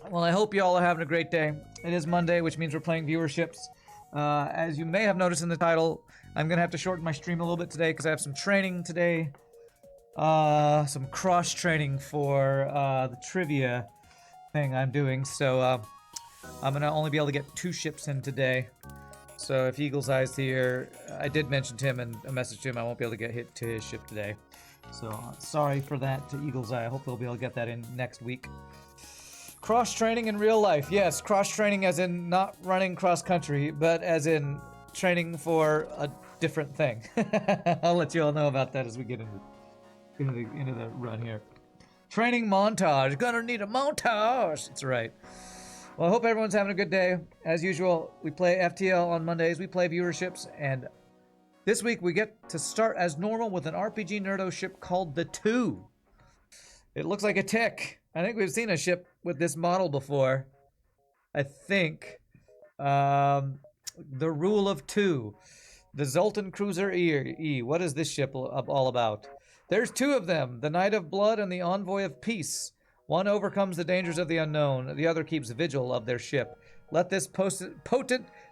Well, I hope you all are having a great day. It is Monday, which means we're playing viewerships. As you may have noticed in the title, I'm going to have to shorten my stream a little bit today because I have some training today. Some cross-training for the trivia thing I'm doing. So I'm going to only be able to get 2 ships in today. So if Eagle's Eye's here, I did mention to him and a message to him I won't be able to get hit to his ship today. So sorry for that to Eagle's Eye. I hope they'll be able to get that in next week. Cross-training in real life. Yes, cross-training as in not running cross-country, but as in training for a different thing. I'll let you all know about that as we get into the run here. Training montage. Gonna need a montage. That's right. Well, I hope everyone's having a good day. As usual, we play FTL on Mondays. We play viewerships, and this week we get to start as normal with an RPGNerdos ship called TheTwo. It looks like a tick. I think we've seen a ship with this model before. I think. The Rule of Two. The Zoltan Cruiser E. What is this ship all about? There's 2 of them. The Knight of Blood and the Envoy of Peace. One overcomes the dangers of the unknown. The other keeps vigil of their ship. Let this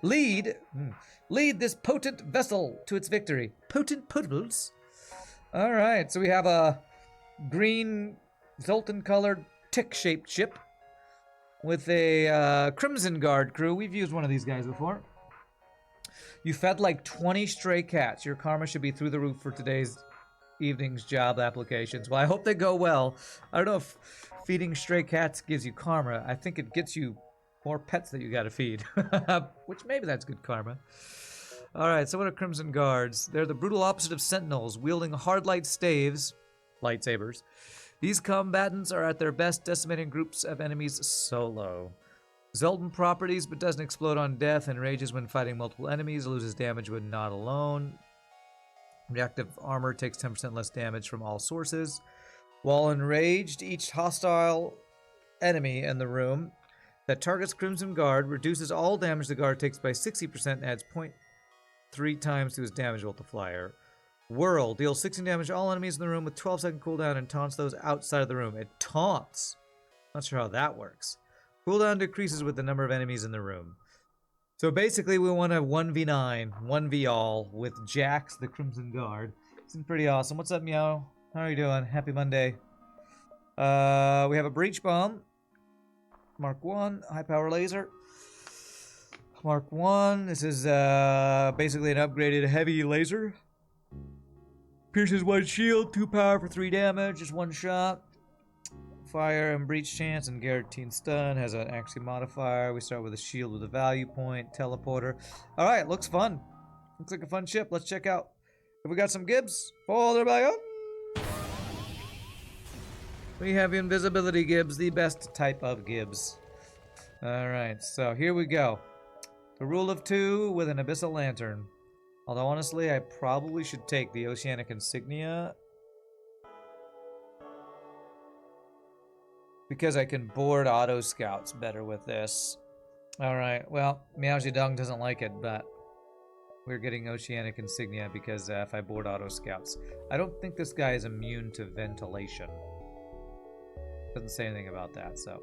lead this potent vessel to its victory. Potent potables? Alright, so we have a green Zoltan-colored tick-shaped ship with a Crimson Guard crew. We've used one of these guys before. You fed like 20 stray cats. Your karma should be through the roof for today's evening's job applications. Well, I hope they go well. I don't know if feeding stray cats gives you karma. I think it gets you more pets that you gotta feed. Which maybe that's good karma. Alright, so what are Crimson Guards? They're the brutal opposite of Sentinels, wielding hard light staves, lightsabers. These combatants are at their best decimating groups of enemies solo. Zoltan properties, but doesn't explode on death, and rages when fighting multiple enemies, loses damage when not alone. Reactive armor takes 10% less damage from all sources. While enraged, each hostile enemy in the room that targets Crimson Guard reduces all damage the guard takes by 60% and adds 0.3 times to his damage multiplier. Whirl deals 16 damage to all enemies in the room with 12-second cooldown and taunts those outside of the room. It taunts. Not sure how that works. Cooldown decreases with the number of enemies in the room. So basically we want a 1v9, 1v all with Jax, the Crimson Guard. It's pretty awesome. What's up, Meow? How are you doing? Happy Monday. We have a Breach Bomb. Mark 1, high power laser. Mark 1, this is basically an upgraded heavy laser. Pierces 1 shield, 2 power for 3 damage, just 1 shot. Fire and breach chance and guaranteed stun. Has an accuracy modifier. We start with a shield with a value point. Teleporter. Alright, looks fun. Looks like a fun ship. Let's check out. Have we got some Gibbs? Oh, they're back up. We have invisibility Gibbs, the best type of Gibbs. Alright, so here we go. The Rule of Two with an Abyssal Lantern. Although honestly, I probably should take the Oceanic Insignia, because I can board auto scouts better with this. Alright, well, Meow Zedong doesn't like it, but we're getting Oceanic Insignia because if I board auto scouts. I don't think this guy is immune to ventilation. Doesn't say anything about that, so.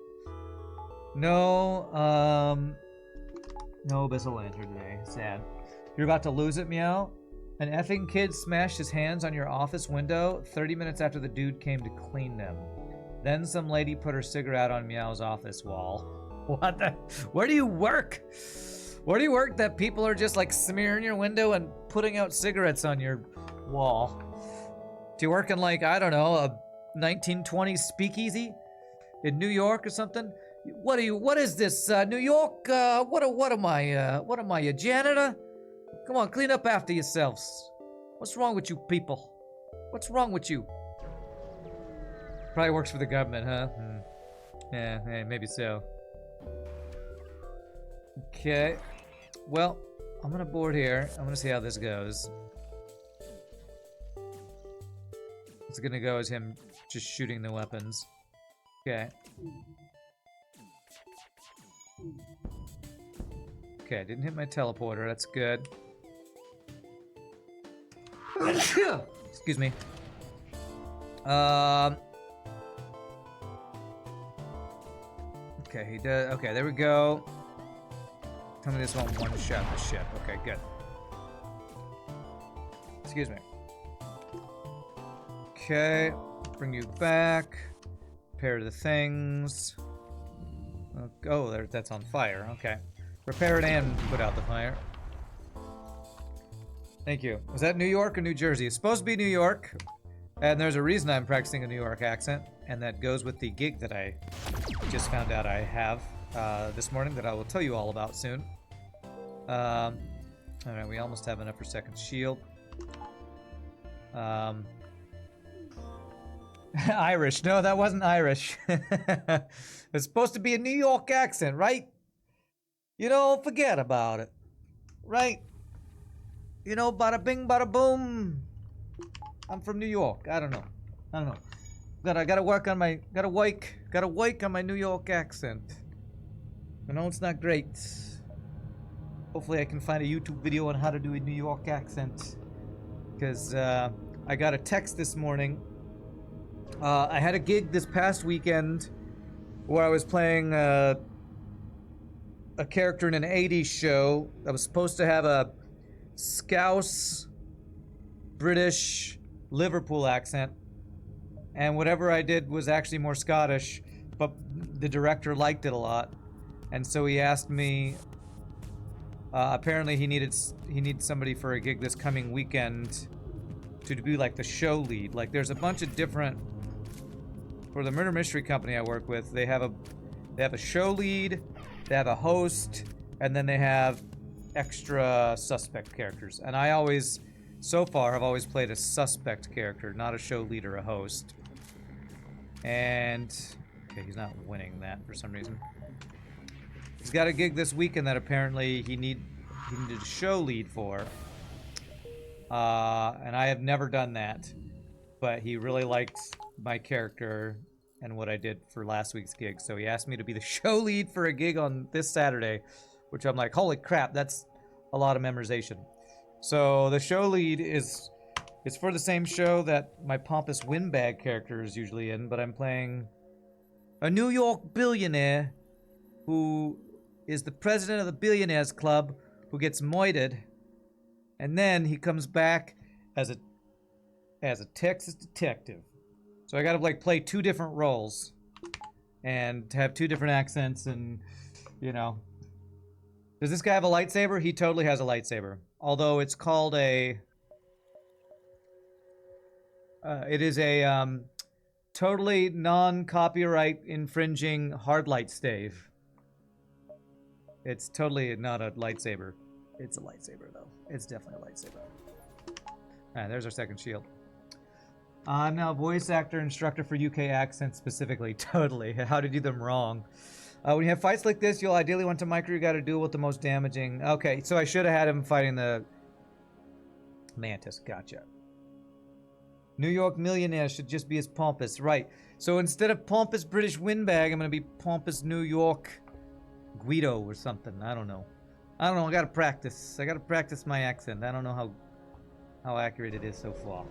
No Abyssal Lantern today. Sad. You're about to lose it, Meow? An effing kid smashed his hands on your office window 30 minutes after the dude came to clean them. Then some lady put her cigarette on Meow's office wall. What the? Where do you work? Where do you work that people are just like smearing your window and putting out cigarettes on your wall? Do you work in like, I don't know, a 1920s speakeasy in New York or something? What is this, New York? What am I, a janitor? Come on, clean up after yourselves. What's wrong with you people? What's wrong with you? Probably works for the government, huh? Yeah, maybe so. Okay. Well, I'm gonna board here. I'm gonna see how this goes. It's gonna go as him just shooting the weapons. Okay. Okay, didn't hit my teleporter. That's good. Excuse me. Okay, he does. Okay, there we go. Tell me this won't one-shot the ship. Okay, good. Excuse me. Okay, bring you back. Repair the things. Oh, there, that's on fire. Okay. Repair it and put out the fire. Thank you. Was that New York or New Jersey? It's supposed to be New York. And there's a reason I'm practicing a New York accent. And that goes with the gig that I just found out I have this morning that I will tell you all about soon. Alright, we almost have enough for second shield. Irish. No, that wasn't Irish. It's supposed to be a New York accent, right? You know, forget about it. Right? You know, bada bing, bada boom. I'm from New York. I don't know. Gotta work on my, gotta wake on my New York accent. I know it's not great. Hopefully I can find a YouTube video on how to do a New York accent. Because, I got a text this morning. I had a gig this past weekend where I was playing a character in an 80s show that was supposed to have a Scouse, British, Liverpool accent. And whatever I did was actually more Scottish, but the director liked it a lot. And so he asked me, apparently he needed somebody for a gig this coming weekend to be like the show lead. Like there's a bunch of different, for the murder mystery company I work with, they have a show lead, they have a host, and then they have extra suspect characters. And I always, so far, have always played a suspect character, not a show lead or a host. And okay, he's not winning that for some reason. He's got a gig this weekend that apparently he needed a show lead for. And I have never done that, but he really liked my character and what I did for last week's gig, so he asked me to be the show lead for a gig on this Saturday, which I'm like, holy crap, that's a lot of memorization. So the show lead is for the same show that my pompous windbag character is usually in, but I'm playing a New York billionaire who is the president of the Billionaires Club who gets moited. And then he comes back as a Texas detective. So I gotta like play two different roles and have two different accents, and you know. Does this guy have a lightsaber? He totally has a lightsaber. Although it's called a it is a totally non-copyright infringing hard light stave. It's totally not a lightsaber. It's a lightsaber, though. It's definitely a lightsaber. Alright, there's our second shield. I'm now voice actor instructor for UK accents specifically. Totally. How to do them wrong. When you have fights like this, you'll ideally want to micro. You gotta do with the most damaging. Okay, so I should have had him fighting the Mantis. Gotcha. New York millionaire should just be as pompous. Right. So instead of pompous British windbag, I'm gonna be pompous New York Guido or something. I don't know. I gotta practice. I gotta practice my accent. I don't know how accurate it is so far.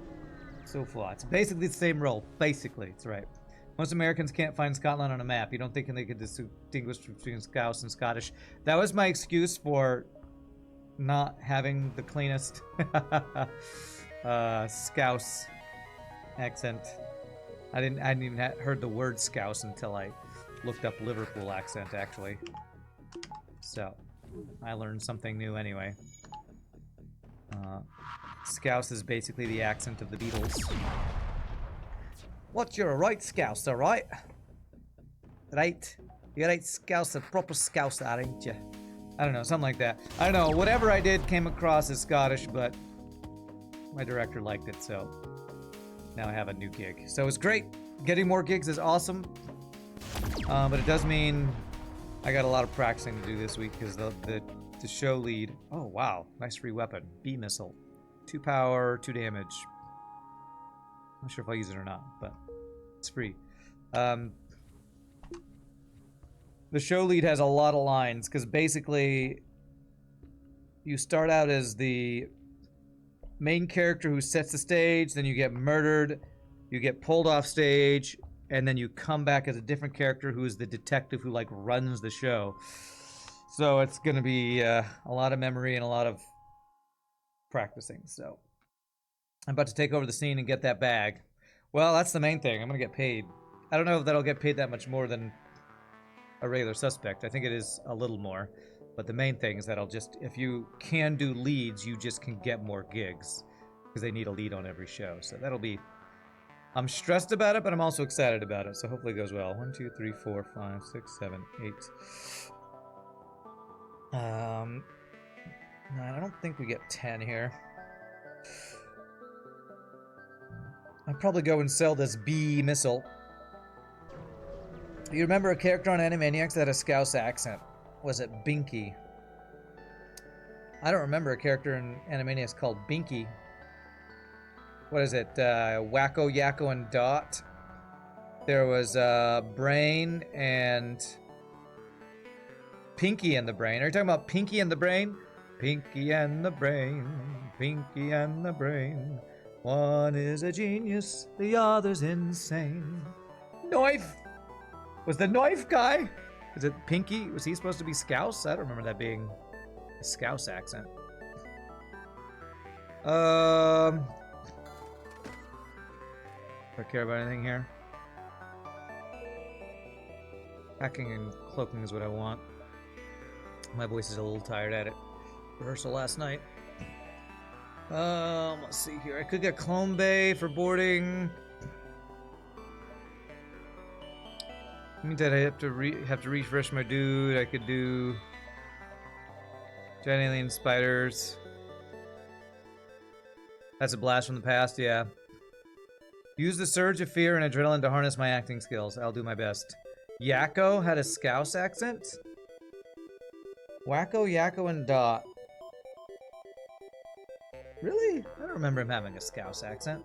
So far. It's basically the same role. Basically, it's right. Most Americans can't find Scotland on a map. You don't think they could distinguish between Scouse and Scottish. That was my excuse for not having the cleanest Scouse accent. I didn't even heard the word Scouse until I looked up Liverpool accent, actually. So, I learned something new anyway. Scouse is basically the accent of the Beatles. What, you're a right Scouser, right? Right? You're right Scouser, proper Scouser, ain't you? I don't know, something like that. I don't know, whatever I did came across as Scottish, but my director liked it, so now I have a new gig. So it's great. Getting more gigs is awesome. But it does mean I got a lot of practicing to do this week because the show lead. Oh wow, nice free weapon. B missile, 2 power, 2 damage. Not sure if I'll use it or not, but it's free. The show lead has a lot of lines because basically you start out as the main character who sets the stage, then you get murdered, you get pulled off stage, and then you come back as a different character who is the detective who like runs the show. So it's gonna be a lot of memory and a lot of practicing. So I'm about to take over the scene and get that bag. Well, that's the main thing. I'm gonna get paid. I don't know if that'll get paid that much more than a regular suspect. I think it is a little more. But the main thing is that I'll just, if you can do leads, you just can get more gigs. Because they need a lead on every show. So that'll be, I'm stressed about it, but I'm also excited about it. So hopefully it goes well. 1, 2, 3, 4, 5, 6, 7, 8. 9, I don't think we get 10 here. I'll probably go and sell this bee missile. You remember a character on Animaniacs that had a Scouse accent? Was it Binky? I don't remember a character in Animaniacs called Binky. What is it? Wacko, Yakko, and Dot. There was Brain and Pinky and the Brain. Are you talking about Pinky and the Brain? Pinky and the Brain. Pinky and the Brain. One is a genius, the other's insane. Knife! Was the knife guy? Is it Pinky? Was he supposed to be Scouse? I don't remember that being a Scouse accent. Do I care about anything here? Hacking and cloaking is what I want. My voice is a little tired at it. Rehearsal last night. Let's see here. I could get Clone Bay for boarding. Means that I have to refresh my dude. I could do giant alien spiders. That's a blast from the past, yeah. Use the surge of fear and adrenaline to harness my acting skills. I'll do my best. Yakko had a Scouse accent? Wacko, Yakko, and Dot. Really? I don't remember him having a Scouse accent.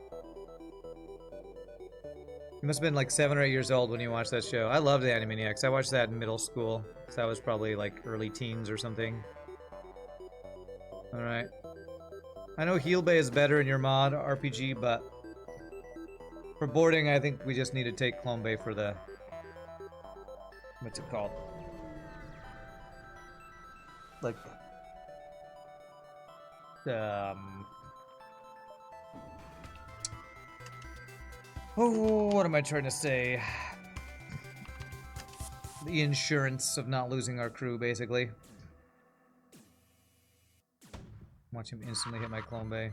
You must have been like 7 or 8 years old when you watched that show. I loved the Animaniacs. I watched that in middle school. So that was probably like early teens or something. Alright. I know Heal Bay is better in your mod RPG, but for boarding, I think we just need to take Clone Bay for the... What's it called? Like... Oh, what am I trying to say? The insurance of not losing our crew, basically. Watch him instantly hit my Clone Bay.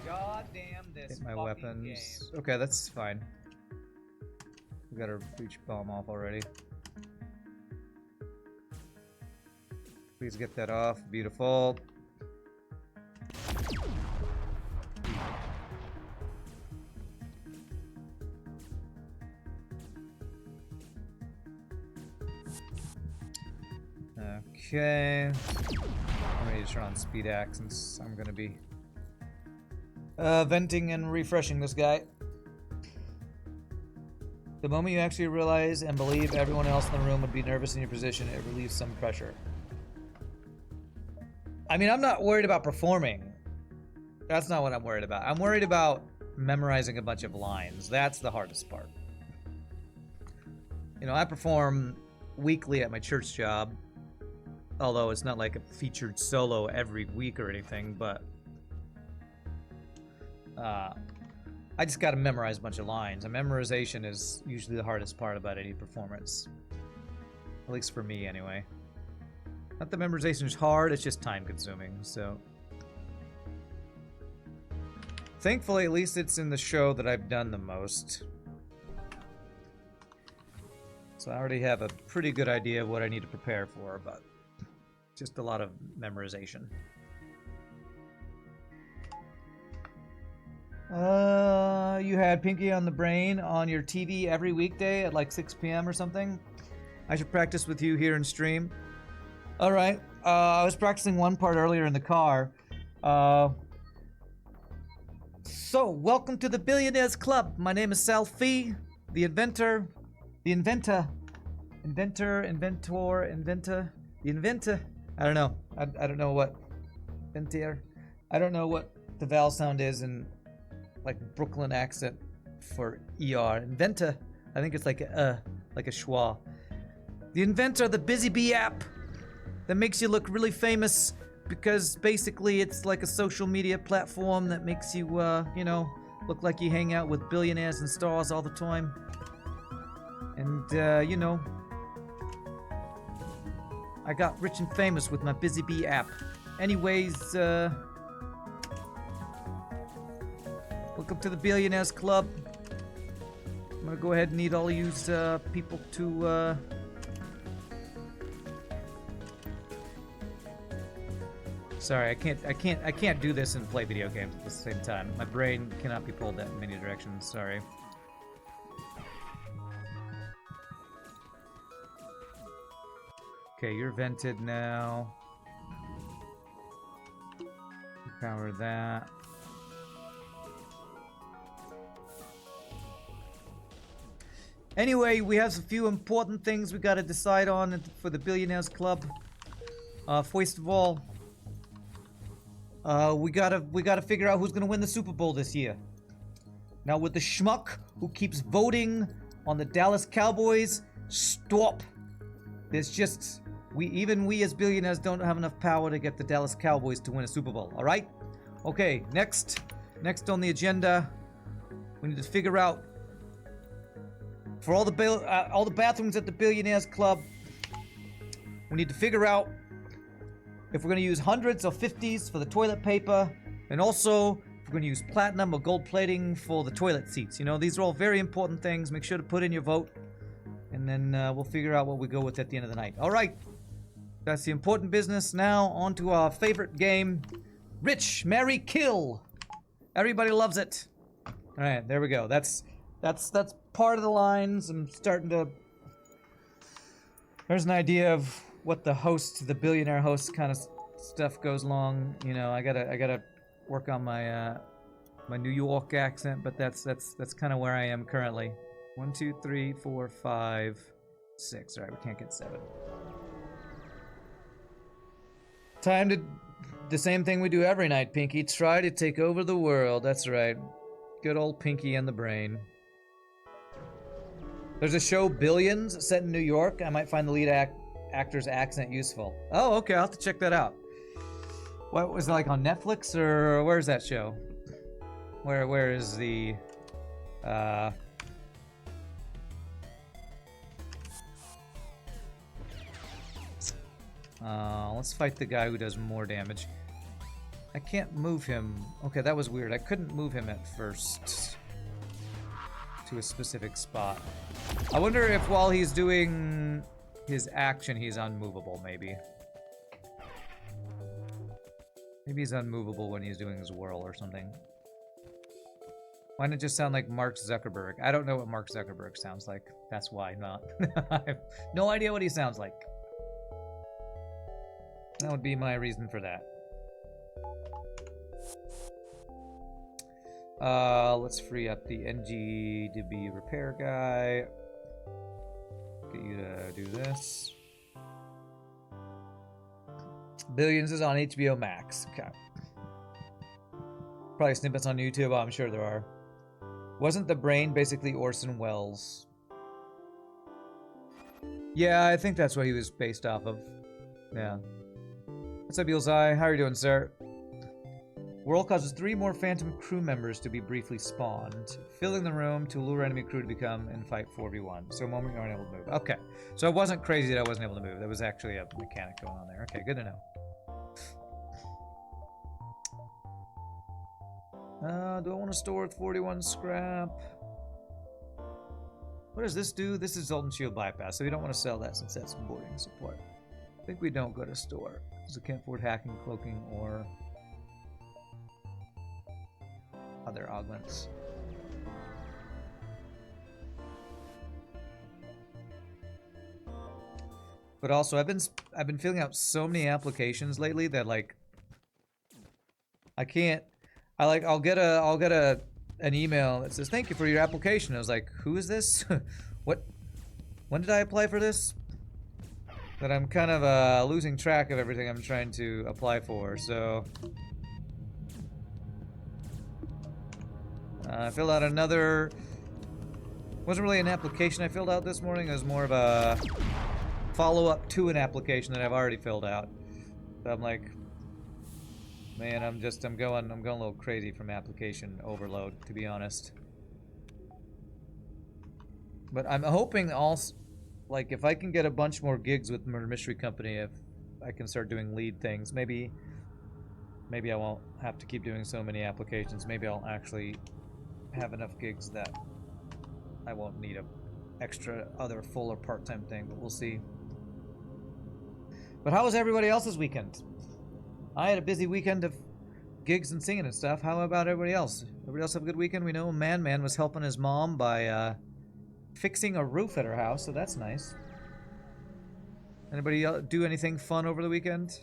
God damn this. Hit my weapons. Game. Okay, that's fine. We got our breach bomb off already. Please get that off. Beautiful. Okay. I'm ready to turn on speed axe since I'm gonna be venting and refreshing this guy. The moment you actually realize and believe everyone else in the room would be nervous in your position, it relieves some pressure. I mean, I'm not worried about performing. That's not what I'm worried about. I'm worried about memorizing a bunch of lines. That's the hardest part. You know, I perform weekly at my church job. Although it's not like a featured solo every week or anything, but I just gotta memorize a bunch of lines. And memorization is usually the hardest part about any performance. At least for me, anyway. Not that memorization is hard, it's just time consuming, so. Thankfully, at least it's in the show that I've done the most. So I already have a pretty good idea of what I need to prepare for, but just a lot of memorization. You had Pinky on the Brain on your TV every weekday at like 6 p.m. or something? I should practice with you here in stream. Alright, I was practicing one part earlier in the car. So, welcome to the Billionaires Club. My name is Salfi, the inventor. The inventor. I don't know. I don't know what Ventier. I don't know what the vowel sound is in like Brooklyn accent for ER. Inventor. I think it's like a schwa. The inventor of the Busy Bee app that makes you look really famous because basically it's like a social media platform that makes you, you know, look like you hang out with billionaires and stars all the time. And, you know, I got rich and famous with my Busy Bee app. Anyways, welcome to the Billionaires Club. I'm gonna go ahead and need all of you people to, Sorry, I can't do this and play video games at the same time. My brain cannot be pulled that in many directions. Sorry. Okay, you're vented now. Power that. Anyway, we have a few important things we gotta decide on for the Billionaires Club. First of all, we gotta figure out who's gonna win the Super Bowl this year. Now, with the schmuck who keeps voting on the Dallas Cowboys, stop. There's just we as billionaires don't have enough power to get the Dallas Cowboys to win a Super Bowl. All right? Okay. Next on the agenda, we need to figure out for all the bathrooms at the Billionaires Club. We need to figure out if we're going to use hundreds or 50s for the toilet paper, and also if we're going to use platinum or gold plating for the toilet seats. You know, these are all very important things. Make sure to put in your vote, and then we'll figure out what we go with at the end of the night. All right, that's the important business. Now on to our favorite game, Rich, Marry, Kill. Everybody loves it. All right, there we go. That's part of the lines. I'm starting to. There's an idea of what the host, the billionaire host kind of stuff goes along. You know, I gotta work on my my New York accent, but that's kind of where I am currently. 1, 2, 3, 4, 5, 6. All right, we can't get 7. Time to the same thing we do every night, Pinky. Try to take over the world. That's right. Good old Pinky and the brain. There's a show, Billions, set in New York. I might find the lead actor's accent useful. Oh, okay, I'll have to check that out. What was it, like on Netflix, or where's that show? Where is the let's fight the guy who does more damage. I can't move him. Okay, that was weird. I couldn't move him at first to a specific spot. I wonder if while he's doing his action, he's unmovable, maybe. Maybe he's unmovable when he's doing his whirl or something. Why didn't it just sound like Mark Zuckerberg? I don't know what Mark Zuckerberg sounds like. That's why not. I have no idea what he sounds like. That would be my reason for that. Let's free up the NGDB repair guy. Get you to do this. Billions is on HBO Max. Okay. Probably snippets on YouTube. I'm sure there are. Wasn't the brain basically Orson Welles? Yeah, I think that's what he was based off of. Yeah. What's up, Eelzai? How are you doing, sir? World causes 3 more Phantom crew members to be briefly spawned, filling the room to lure enemy crew to become and fight 4v1. So a moment you're unable to move. Okay. So it wasn't crazy that I wasn't able to move. There was actually a mechanic going on there. Okay, good to know. Do I want to store 41 scrap? What does this do? This is Zoltan Shield Bypass, so we don't want to sell that since that's boarding support. I think we don't go to store, because we can't afford hacking, cloaking, or other augments. But also, I've been filling out so many applications lately that like I can't. I'll get an email that says thank you for your application. I was like, who is this? What? When did I apply for this? That I'm kind of losing track of everything I'm trying to apply for. So I filled out another Wasn't really an application I filled out this morning. It was more of a follow-up to an application that I've already filled out. So I'm like, man, I'm going a little crazy from application overload, to be honest. But I'm hoping also, like, if I can get a bunch more gigs with Murder Mystery Company, if I can start doing lead things, maybe I won't have to keep doing so many applications. Maybe I'll actually have enough gigs that I won't need a extra other full or part-time thing, but we'll see. But how was everybody else's weekend? I had a busy weekend of gigs and singing and stuff. How about everybody else? Everybody else have a good weekend? We know Man was helping his mom by fixing a roof at her house, so that's nice. Anybody do anything fun over the weekend?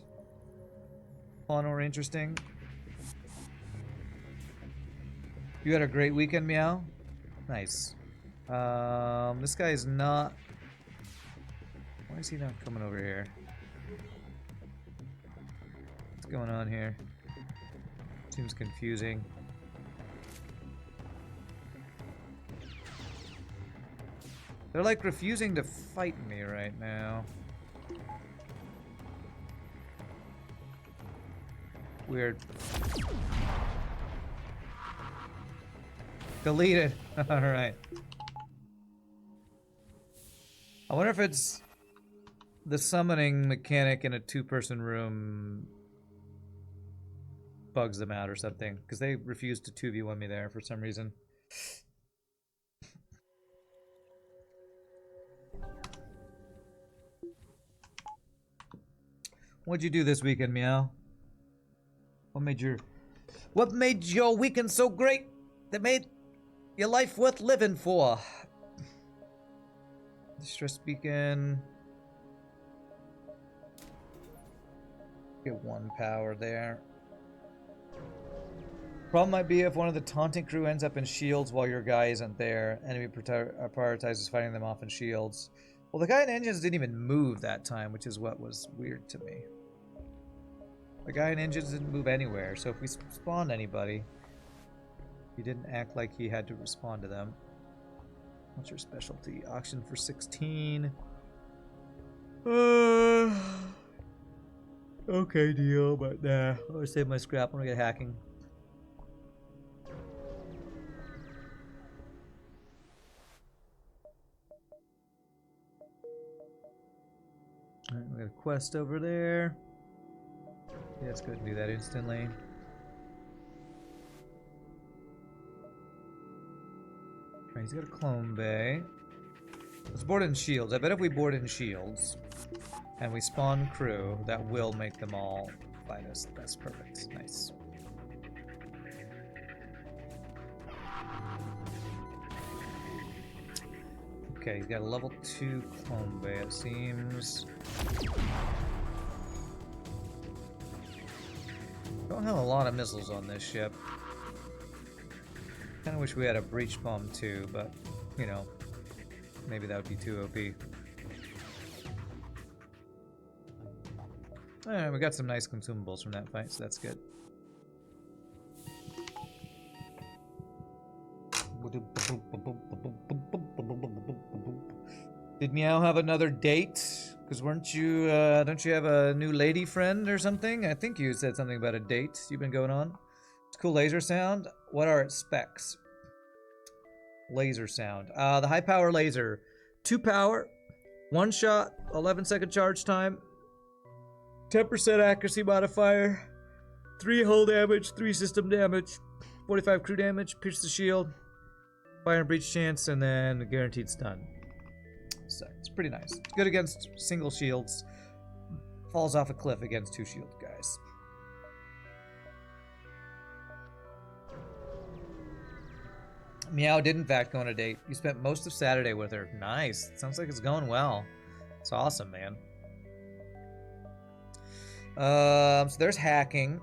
Fun or interesting? You had a great weekend, Meow? Nice. This guy is not... Why is he not coming over here? What's going on here? Seems confusing. They're like refusing to fight me right now. Weird. Deleted. Alright. I wonder if it's the summoning mechanic in a two-person room bugs them out or something, because they refused to 2v1 me there for some reason. What'd you do this weekend, Meow? What made your weekend so great that made your life worth living for? Stress weekend. Get 1 power there. Problem might be if one of the taunting crew ends up in shields while your guy isn't there. Enemy prioritizes fighting them off in shields. Well, the guy in engines didn't even move that time, which is what was weird to me. The guy in engines didn't move anywhere, so if we spawned anybody, he didn't act like he had to respond to them. What's your specialty? Auction for 16. Okay, deal, but nah. I'm gonna save my scrap when I get hacking. Alright, we got a quest over there. Yeah, let's go ahead and do that instantly. Alright, he's got a clone bay. Let's board in shields. I bet if we board in shields and we spawn crew, that will make them all fight us. That's perfect. Nice. Okay, he's got a level 2 clone bay, it seems. Don't have a lot of missiles on this ship. Kinda wish we had a breach bomb too, but, you know, maybe that would be too OP. Alright, we got some nice consumables from that fight, so that's good. Did Meow have another date? Because weren't you, don't you have a new lady friend or something? I think you said something about a date you've been going on. It's cool laser sound. What are its specs? Laser sound. The high power laser. 2 power, 1 shot, 11-second charge time, 10% accuracy modifier, 3 hull damage, 3 system damage, 45 crew damage, pierce the shield, fire and breach chance, and then guaranteed stun. So it's pretty nice. It's good against single shields. Falls off a cliff against 2 shield guys. Meow did in fact go on a date. You spent most of Saturday with her. Nice. Sounds like it's going well. It's awesome, man. So there's hacking.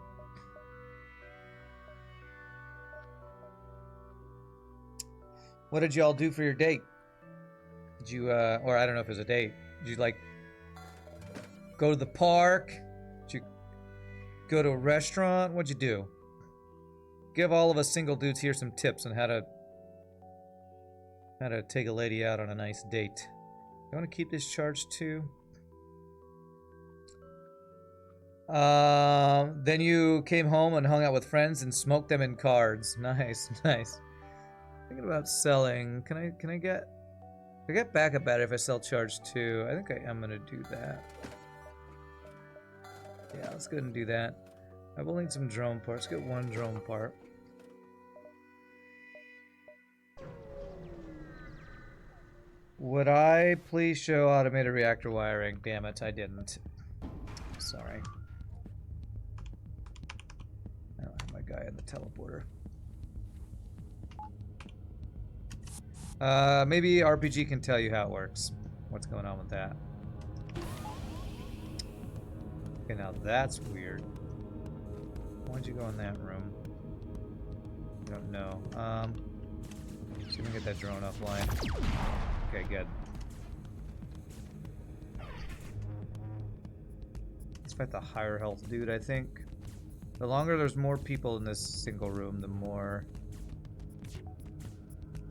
What did y'all do for your date? Did you, or I don't know if it was a date. Did you, like, go to the park? Did you go to a restaurant? What'd you do? Give all of us single dudes here some tips on how to How to take a lady out on a nice date. I want to keep this charge too. Then you came home and hung out with friends and smoked them in cards. Nice, nice. Thinking about selling. Can I get backup battery if I sell charge 2? I think I am gonna do that. Yeah, let's go ahead and do that. I will need some drone parts. Get 1 drone part. Would I please show automated reactor wiring? Damn it, I didn't. Sorry. I don't have my guy in the teleporter. Maybe RPG can tell you how it works. What's going on with that? Okay, now that's weird. Why'd you go in that room? I don't know. So we can get that drone offline. Okay, good. Let's fight the higher health dude, I think. The longer there's more people in this single room, the more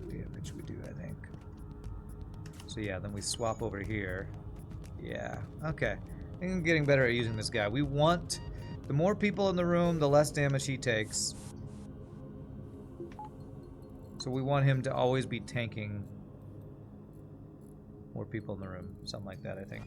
damage we do, I think. So yeah, then we swap over here. Yeah, okay. I think I'm getting better at using this guy. We want... The more people in the room, the less damage he takes. So we want him to always be tanking more people in the room. Something like that, I think.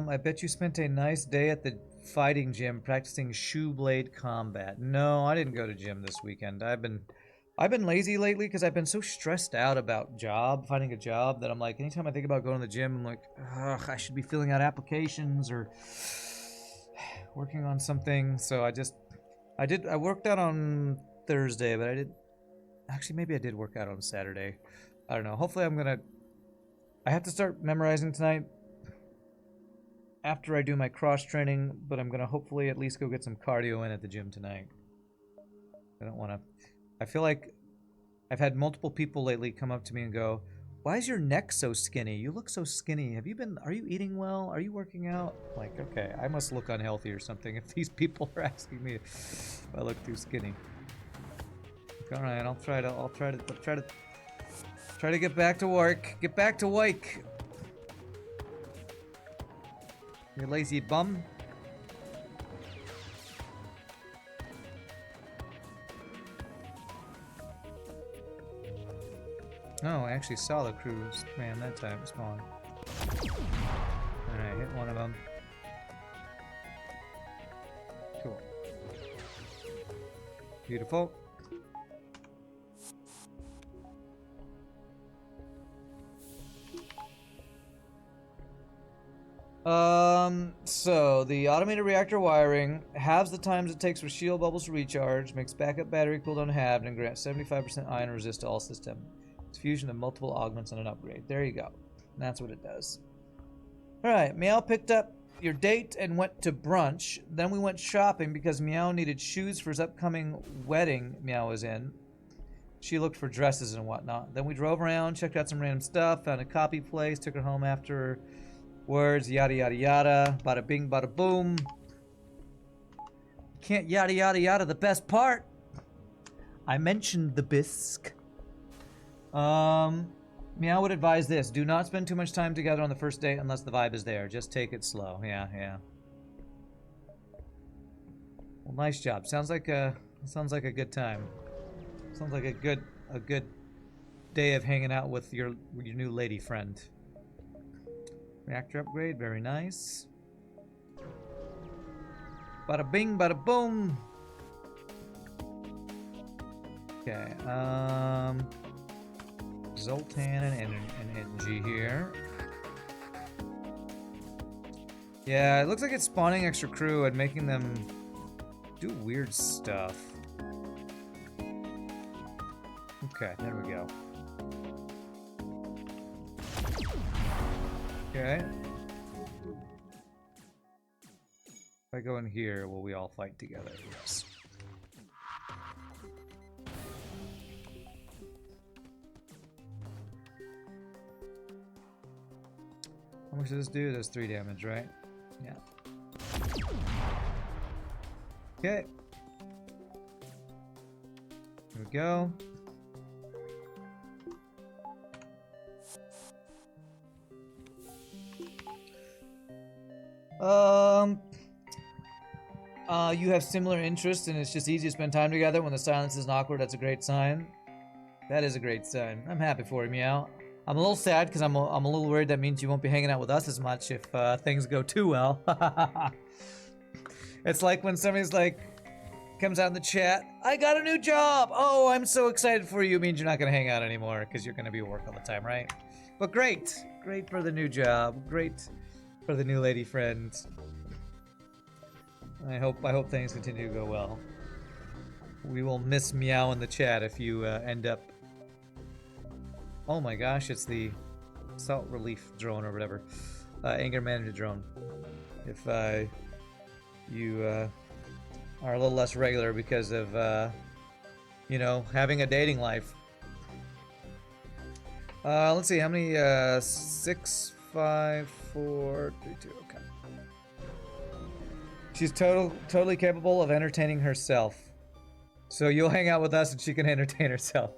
I bet you spent a nice day at the fighting gym practicing shoe blade combat. No, I didn't go to gym this weekend. I've been lazy lately because I've been so stressed out about finding a job that I'm like, anytime I think about going to the gym, I'm like, ugh, I should be filling out applications or working on something. So I worked out on Thursday, but actually maybe I did work out on Saturday. I don't know. Hopefully I have to start memorizing tonight after I do my cross training, but I'm gonna hopefully at least go get some cardio in at the gym tonight. I don't want to. I feel like I've had multiple people lately come up to me and go, "Why is your neck so skinny? You look so skinny. Are you eating well? Are you working out?" Like, okay, I must look unhealthy or something if these people are asking me if I look too skinny. All right, I'll try to get back to work. Get back to work. You lazy bum. Oh, I actually saw the cruise man that time spawn. Alright, hit one of them. Cool. Beautiful. So the automated reactor wiring halves the times it takes for shield bubbles to recharge, makes backup battery cooldown halved, and grants 75% ion resist to all system. It's fusion of multiple augments and an upgrade. There you go. That's what it does. Alright, Meow picked up your date and went to brunch. Then we went shopping because Meow needed shoes for his upcoming wedding Meow was in. She looked for dresses and whatnot. Then we drove around, checked out some random stuff, found a copy place, took her home after words, yada yada yada, bada bing, bada boom. Can't yada yada yada the best part. I mentioned the bisque. Meow would advise this: do not spend too much time together on the first date unless the vibe is there. Just take it slow. Yeah. Well, nice job. Sounds like a good time. Sounds like a good day of hanging out with your new lady friend. Reactor upgrade, very nice. Bada bing, bada boom. Okay, Zoltan and NG here. Yeah, it looks like it's spawning extra crew and making them do weird stuff. Okay, there we go. Okay. If I go in here, will we all fight together? Yes. damage does this do? Does 3 damage, right? Yeah. Okay. Here we go. You have similar interests, and it's just easy to spend time together. When the silence isn't awkward, that's a great sign. That is a great sign. I'm happy for you, Meow. I'm a little sad because I'm a little worried that means you won't be hanging out with us as much if things go too well. It's like when somebody's like, comes out in the chat, I got a new job! Oh, I'm so excited for you. It means you're not going to hang out anymore because you're going to be at work all the time, right? But great. Great for the new job. Great for the new lady friend. I hope things continue to go well. We will miss Meow in the chat if you end up... Oh my gosh, it's the Salt Relief drone or whatever. Anger Manager drone. If you are a little less regular because of, you know, having a dating life. Let's see, how many, 6, 5, 4, 3, 2, okay. She's totally capable of entertaining herself. So you'll hang out with us and she can entertain herself.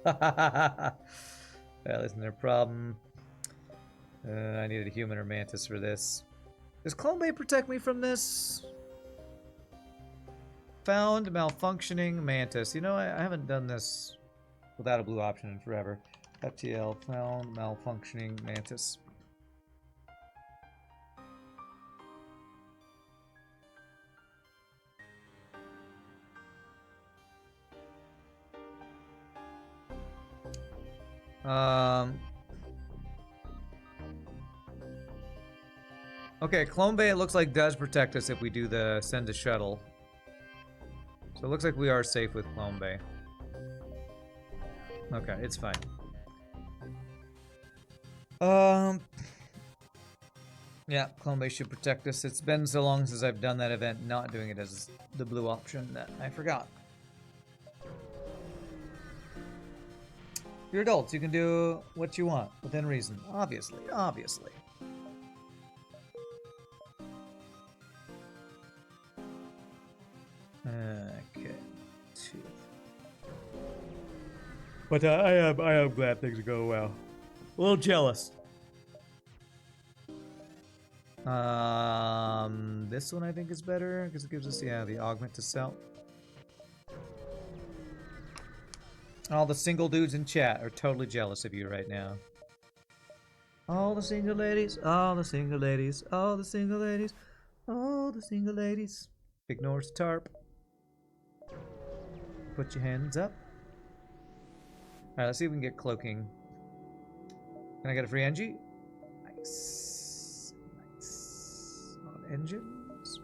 That isn't their problem. I needed a human or mantis for this. Does Clone Bay protect me from this? Found malfunctioning mantis. You know, I haven't done this without a blue option in forever. FTL found malfunctioning mantis. Okay, Clone Bay, it looks like does protect us if we do the send a shuttle. So it looks like we are safe with Clone Bay. Okay, it's fine. Yeah, Clone Bay should protect us. It's been so long since I've done that event, not doing it as the blue option, that I forgot. You're adults, you can do what you want, within reason. Obviously, obviously. Okay. But I am glad things are going well. A little jealous. This one I think is better because it gives us, yeah, the augment to self. All the single dudes in chat are totally jealous of you right now. All the single ladies, all the single ladies, all the single ladies, all the single ladies. Ignores tarp. Put your hands up. Alright, let's see if we can get cloaking. Can I get a free Engie? Nice. Nice. On engines.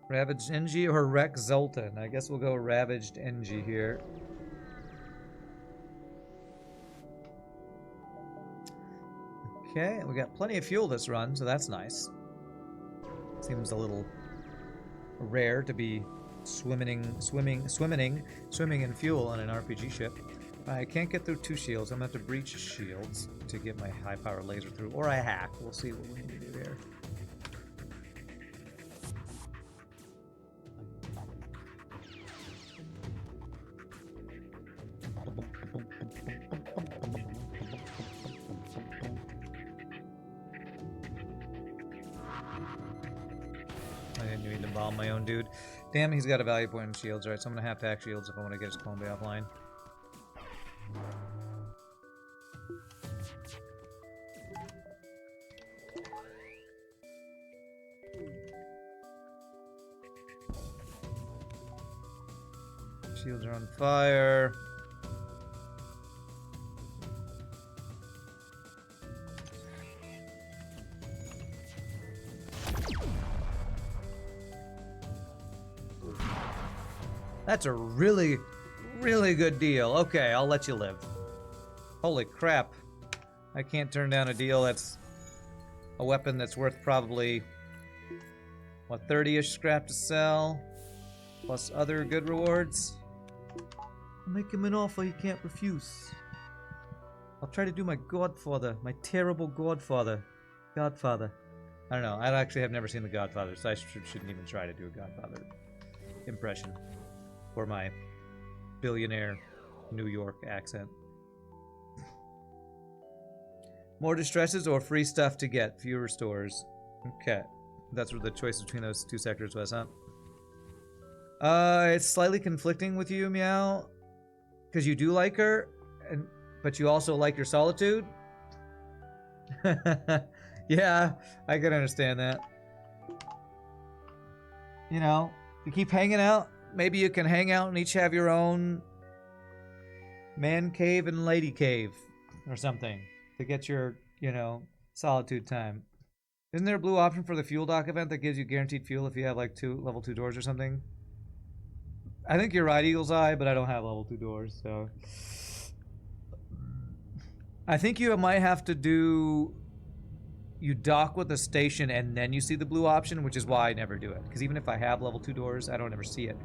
Ravaged Engie or Rex Zoltan? I guess we'll go Ravaged Engie here. Okay, we got plenty of fuel this run, so that's nice. Seems a little rare to be swimming in fuel on an RPG ship. I can't get through 2 shields. I'm gonna have to breach shields to get my high power laser through, or I hack. We'll see what we can do here. I didn't need to bomb my own dude. Damn, he's got a value point in shields. Alright, so I'm gonna have to hack shields if I want to get his Clone Bay offline. Shields are on fire. That's a really, really good deal. Okay, I'll let you live. Holy crap. I can't turn down a deal that's a weapon that's worth probably, what, 30-ish scrap to sell? Plus other good rewards? I'll make him an offer he can't refuse. I'll try to do my Godfather, my terrible Godfather. Godfather. I don't know. I actually have never seen The Godfather, so I shouldn't even try to do a Godfather impression for my billionaire New York accent. More distresses or free stuff to get? Fewer stores. Okay. That's what the choice between those two sectors was, huh? It's slightly conflicting with you, Meow. Because you do like her, but you also like your solitude? Yeah, I can understand that. You know, you keep hanging out, maybe you can hang out and each have your own man cave and lady cave or something to get your, you know, solitude time. Isn't there a blue option for the fuel dock event that gives you guaranteed fuel if you have like level 2 doors or something? I think you're right, Eagle's Eye, but I don't have level 2 doors, so... I think you might have to do... You dock with the station and then you see the blue option, which is why I never do it. Because even if I have level 2 doors, I don't ever see it.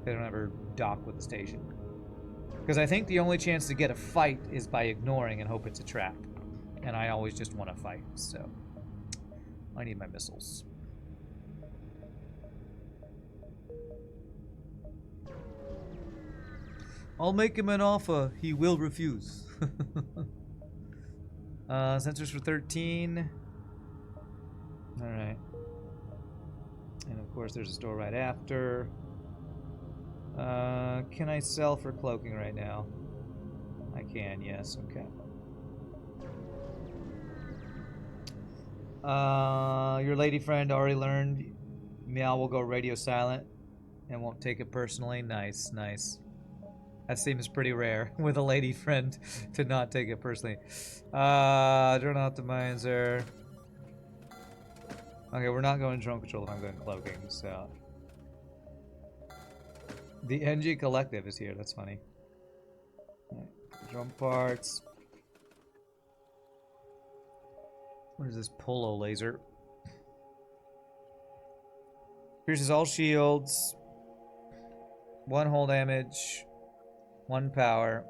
I don't ever dock with the station. Because I think the only chance to get a fight is by ignoring and hope it's a trap. And I always just want to fight, so... I need my missiles. I'll make him an offer he will refuse. Sensors for 13. Alright. And of course there's a store right after. Can I sell for cloaking right now? I can, yes, okay. Your lady friend already learned Meow will go radio silent and won't take it personally. Nice, nice. That seems pretty rare with a lady friend to not take it personally. Drone optimizer. Okay, we're not going drone control if I'm going cloaking, so. The NG Collective is here, that's funny. Right. Drone parts. What is this polo laser? Pierces all shields. 1 hull damage. 1 power.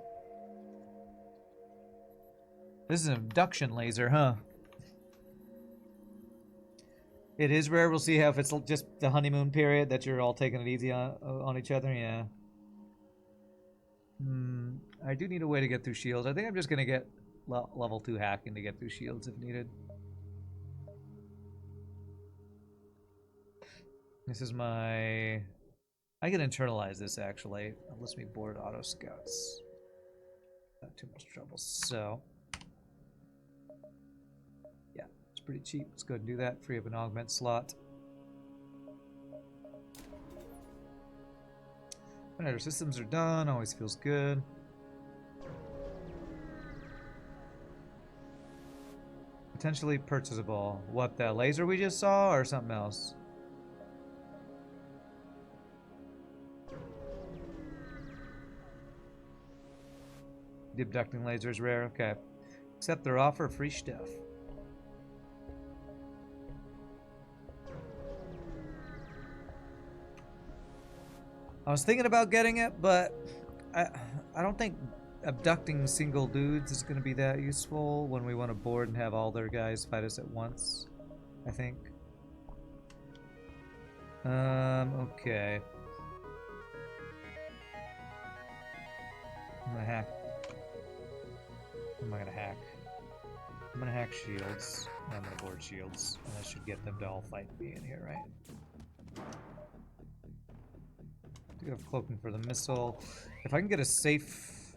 This is an abduction laser, huh? It is rare. We'll see how if it's just the honeymoon period that you're all taking it easy on each other. Yeah. I do need a way to get through shields. I think I'm just gonna get level 2 hacking to get through shields if needed. This is my... I can internalize this actually. It lets me board auto scouts. Not too much trouble. So, yeah, it's pretty cheap. Let's go ahead and do that. Free up an augment slot. Alright, our systems are done. Always feels good. Potentially purchasable. What, that laser we just saw or something else? The abducting laser is rare, okay. Accept their offer, free stuff. I was thinking about getting it, but I don't think abducting single dudes is going to be that useful when we want to board and have all their guys fight us at once, I think. Okay. I'm gonna hack. What am I gonna hack? I'm gonna hack shields, and I'm gonna board shields, and that should get them to all fight me in here, right? I do have cloaking for the missile. If I can get a safe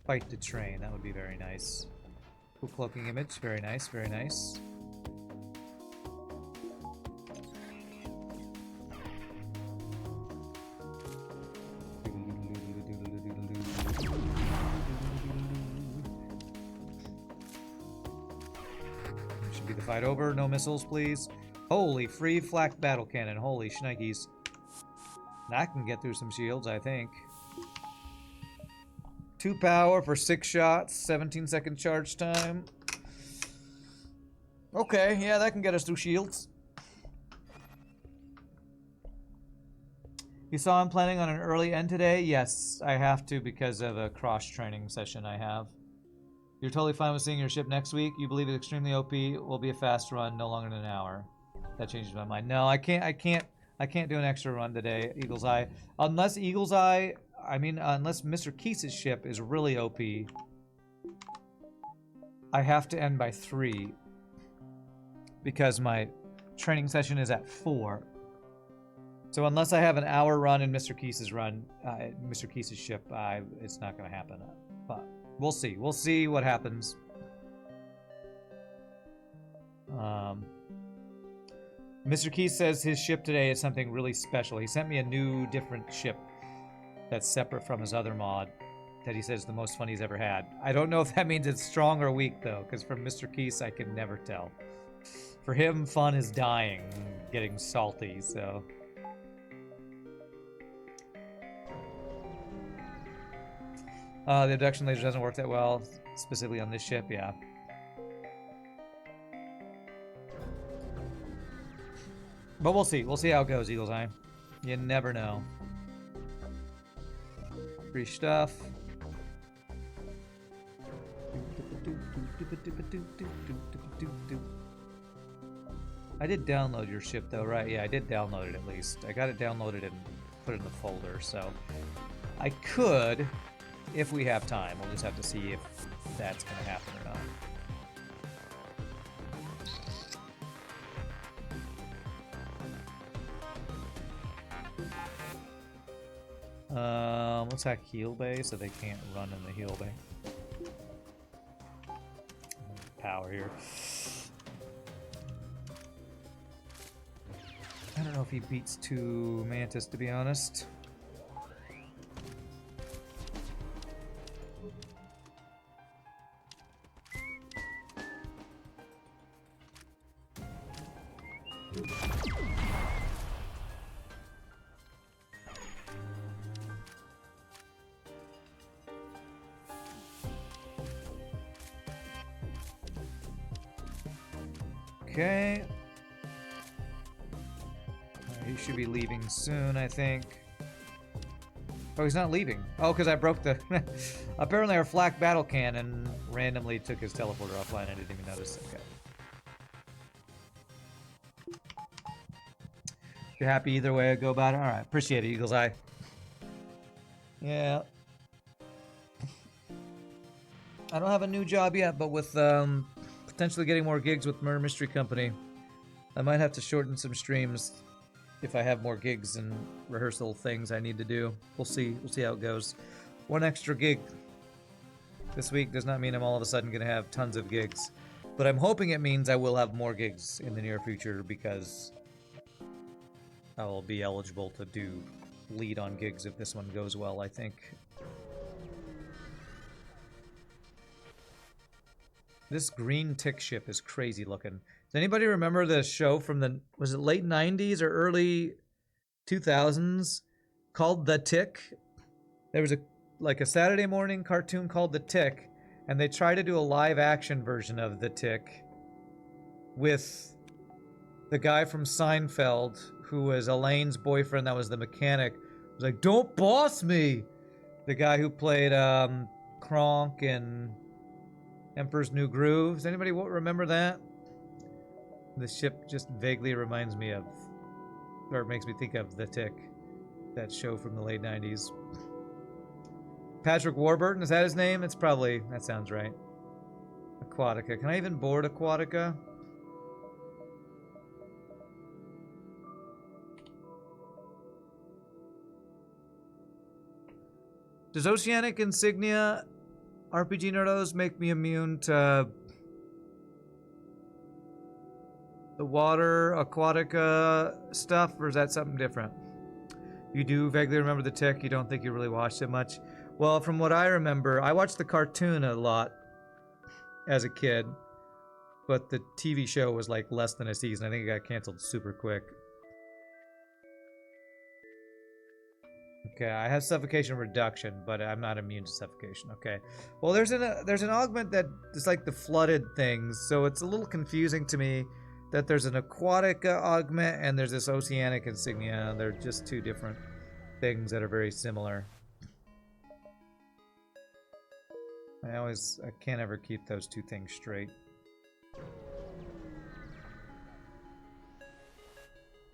fight to train, that would be very nice. Cool cloaking image, very nice, very nice. Should be the fight over. No missiles, please. Holy, free flak battle cannon. Holy shnikes. That can get through some shields, I think. 2 power for 6 shots, 17-second charge time. Okay, yeah, that can get us through shields. You saw I'm planning on an early end today? Yes, I have to because of a cross-training session I have. You're totally fine with seeing your ship next week? You believe it's extremely OP, will be a fast run, no longer than an hour. That changes my mind. No, I can't do an extra run today, Eagle's Eye. Unless Eagle's Eye, unless Mr. Keys' ship is really OP, I have to end by 3 because my training session is at 4. So unless I have an hour run in Mr. Keys' run, Mr. Keys' ship, it's not going to happen. But we'll see. We'll see what happens. Mr. Keys says his ship today is something really special. He sent me a new, different ship that's separate from his other mod that he says is the most fun he's ever had. I don't know if that means it's strong or weak, though, because from Mr. Keys, I can never tell. For him, fun is dying, getting salty, so... the abduction laser doesn't work that well, specifically on this ship, yeah. But we'll see. We'll see how it goes, Eagle's Eye. You never know. Free stuff. I did download your ship, though, right? Yeah, I did download it at least. I got it downloaded and put it in the folder, so... I could... If we have time, we'll just have to see if that's going to happen or not. Let's hack heal bay so they can't run in the heal bay. Power here. I don't know if he beats 2 Mantis, to be honest. Okay. He should be leaving soon, I think. Oh, he's not leaving. Oh, because I broke the... Apparently our flak battle cannon randomly took his teleporter offline. I didn't even notice. Okay. If you're happy either way I go about it. Alright, appreciate it, Eagle's Eye. Yeah. I don't have a new job yet, but with potentially getting more gigs with Murder Mystery Company, I might have to shorten some streams if I have more gigs and rehearsal things I need to do. We'll see. We'll see how it goes. 1 extra gig this week does not mean I'm all of a sudden going to have tons of gigs. But I'm hoping it means I will have more gigs in the near future because I will be eligible to do lead on gigs if this one goes well, I think. This green tick ship is crazy looking. Does anybody remember the show from the, was it late 90s or early 2000s called The Tick? There was a Saturday morning cartoon called The Tick, and they tried to do a live action version of The Tick with the guy from Seinfeld, who was Elaine's boyfriend that was the mechanic, was like, "Don't boss me!" The guy who played Kronk in Emperor's New Groove. Does anybody remember that? The ship just vaguely reminds me of, or makes me think of The Tick, that show from the late 90s. Patrick Warburton, is that his name? It's probably, that sounds right. Aquatica. Can I even board Aquatica? Does Oceanic Insignia RPGNerdos make me immune to the water, Aquatica stuff, or is that something different? You do vaguely remember The Tick, you don't think you really watched it much? Well, from what I remember, I watched the cartoon a lot as a kid, but the TV show was like less than a season. I think it got canceled super quick. Okay, I have suffocation reduction, but I'm not immune to suffocation. Okay. Well, there's an augment that is like the flooded things, so it's a little confusing to me that there's an aquatic augment and there's this oceanic insignia. They're just two different things that are very similar. I can't ever keep those two things straight.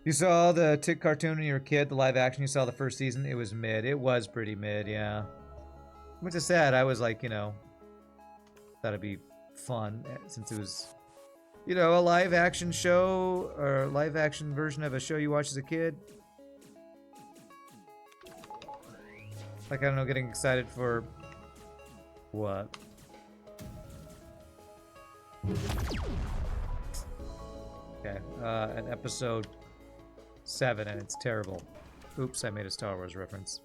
You saw the Tick cartoon when you were a kid, the live action, you saw the first season, it was mid. It was pretty mid, yeah. Which is sad. I was like, you know, thought it'd be fun since it was, you know, a live action show or live action version of a show you watched as a kid. Like, I don't know, getting excited for what? Okay, an episode 7 and it's terrible. Oops, I made a Star Wars reference.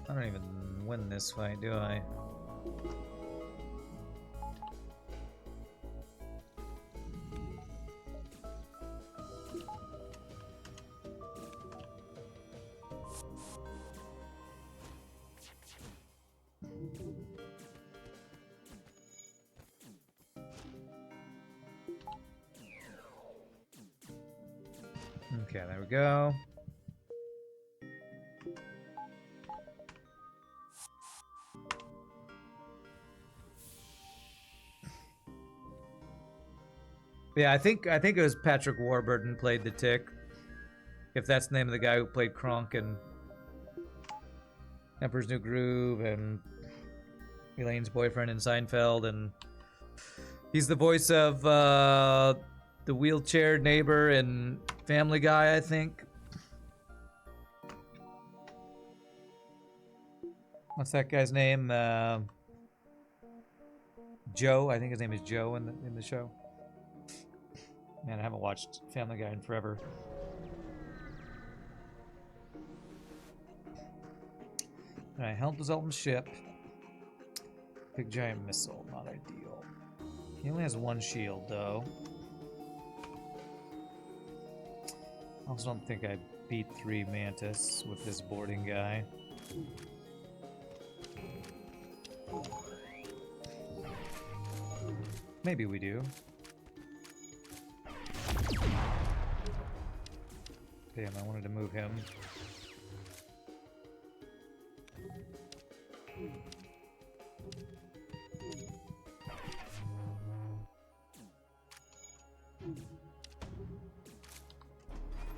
I don't even win this fight, do I? Okay, there we go. Yeah, I think it was Patrick Warburton played the Tick. If that's the name of the guy who played Kronk and Emperor's New Groove and Elaine's boyfriend in Seinfeld, and he's the voice of the wheelchair neighbor in Family Guy, I think. What's that guy's name? Joe. I think his name is Joe in the show. Man, I haven't watched Family Guy in forever. Alright, help the Zoltan ship. Big giant missile, not ideal. He only has one shield, though. I also don't think I beat 3 Mantis with this boarding guy. Maybe we do. Damn, I wanted to move him.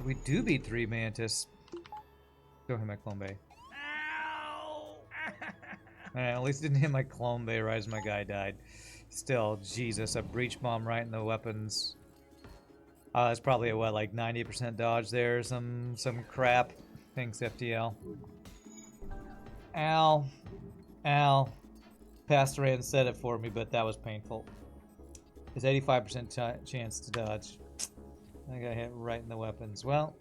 We do beat 3 Mantis. Go hit my clone bay. Ow! Alright, at least it didn't hit my clone bay right as my guy died. Still, Jesus, a breach bomb right in the weapons. That's probably a, what, like 90% dodge there, some crap. Thanks, FTL. Ow. Ow. Passed away and said it for me, but that was painful. It's 85% chance to dodge. I got hit right in the weapons. Well,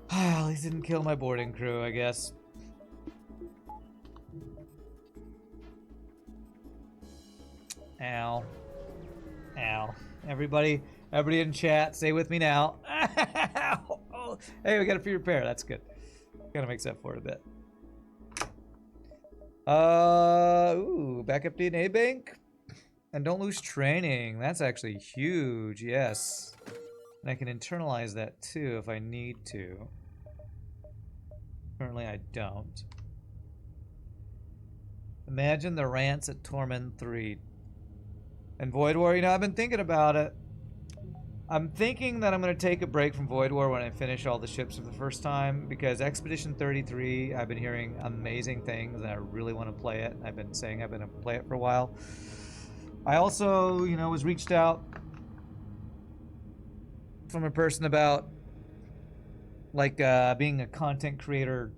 at least didn't kill my boarding crew, I guess. Ow. Ow. Everybody in chat, stay with me now. Oh, hey, we got a free repair. That's good. Gotta make up for it a bit. Ooh, backup DNA bank. And don't lose training. That's actually huge, yes. And I can internalize that too if I need to. Currently I don't. Imagine the rants at Torment 3. And Void War, you know, I've been thinking about it. I'm thinking that I'm going to take a break from Void War when I finish all the ships for the first time, because Expedition 33, I've been hearing amazing things and I really want to play it. I've been saying I've been going to play it for a while. I also, you know, was reached out from a person about, like, being a content creator,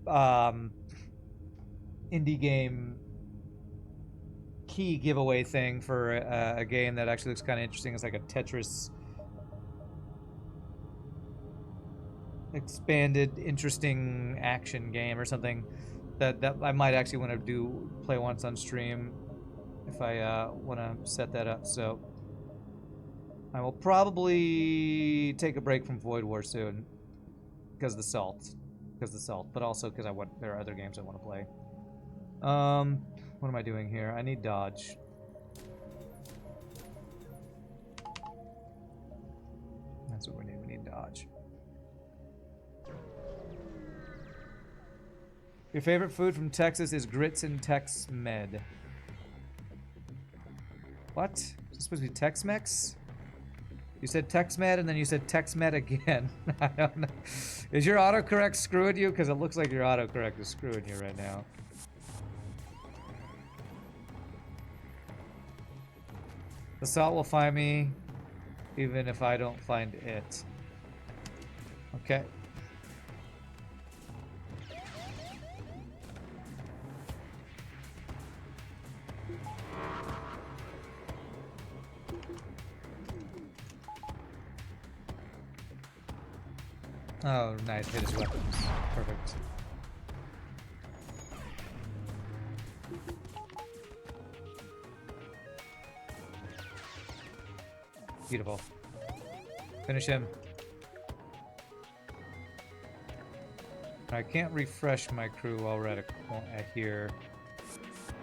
indie game key giveaway thing for a game that actually looks kind of interesting. It's like a Tetris expanded, interesting action game or something that I might actually want to play once on stream if I want to set that up. So I will probably take a break from Void War soon because of the salt, but also because there are other games I want to play. What am I doing here? I need dodge. That's what we need. We need dodge. Your favorite food from Texas is grits and Tex-Med. What? Is this supposed to be Tex-Mex? You said Tex-Med and then you said Tex-Med again. I don't know. Is your autocorrect screwing you? Because it looks like your autocorrect is screwing you right now. The salt will find me even if I don't find it. Okay. Oh, nice. Hit his weapons. Perfect. Beautiful. Finish him. I can't refresh my crew while we're at here.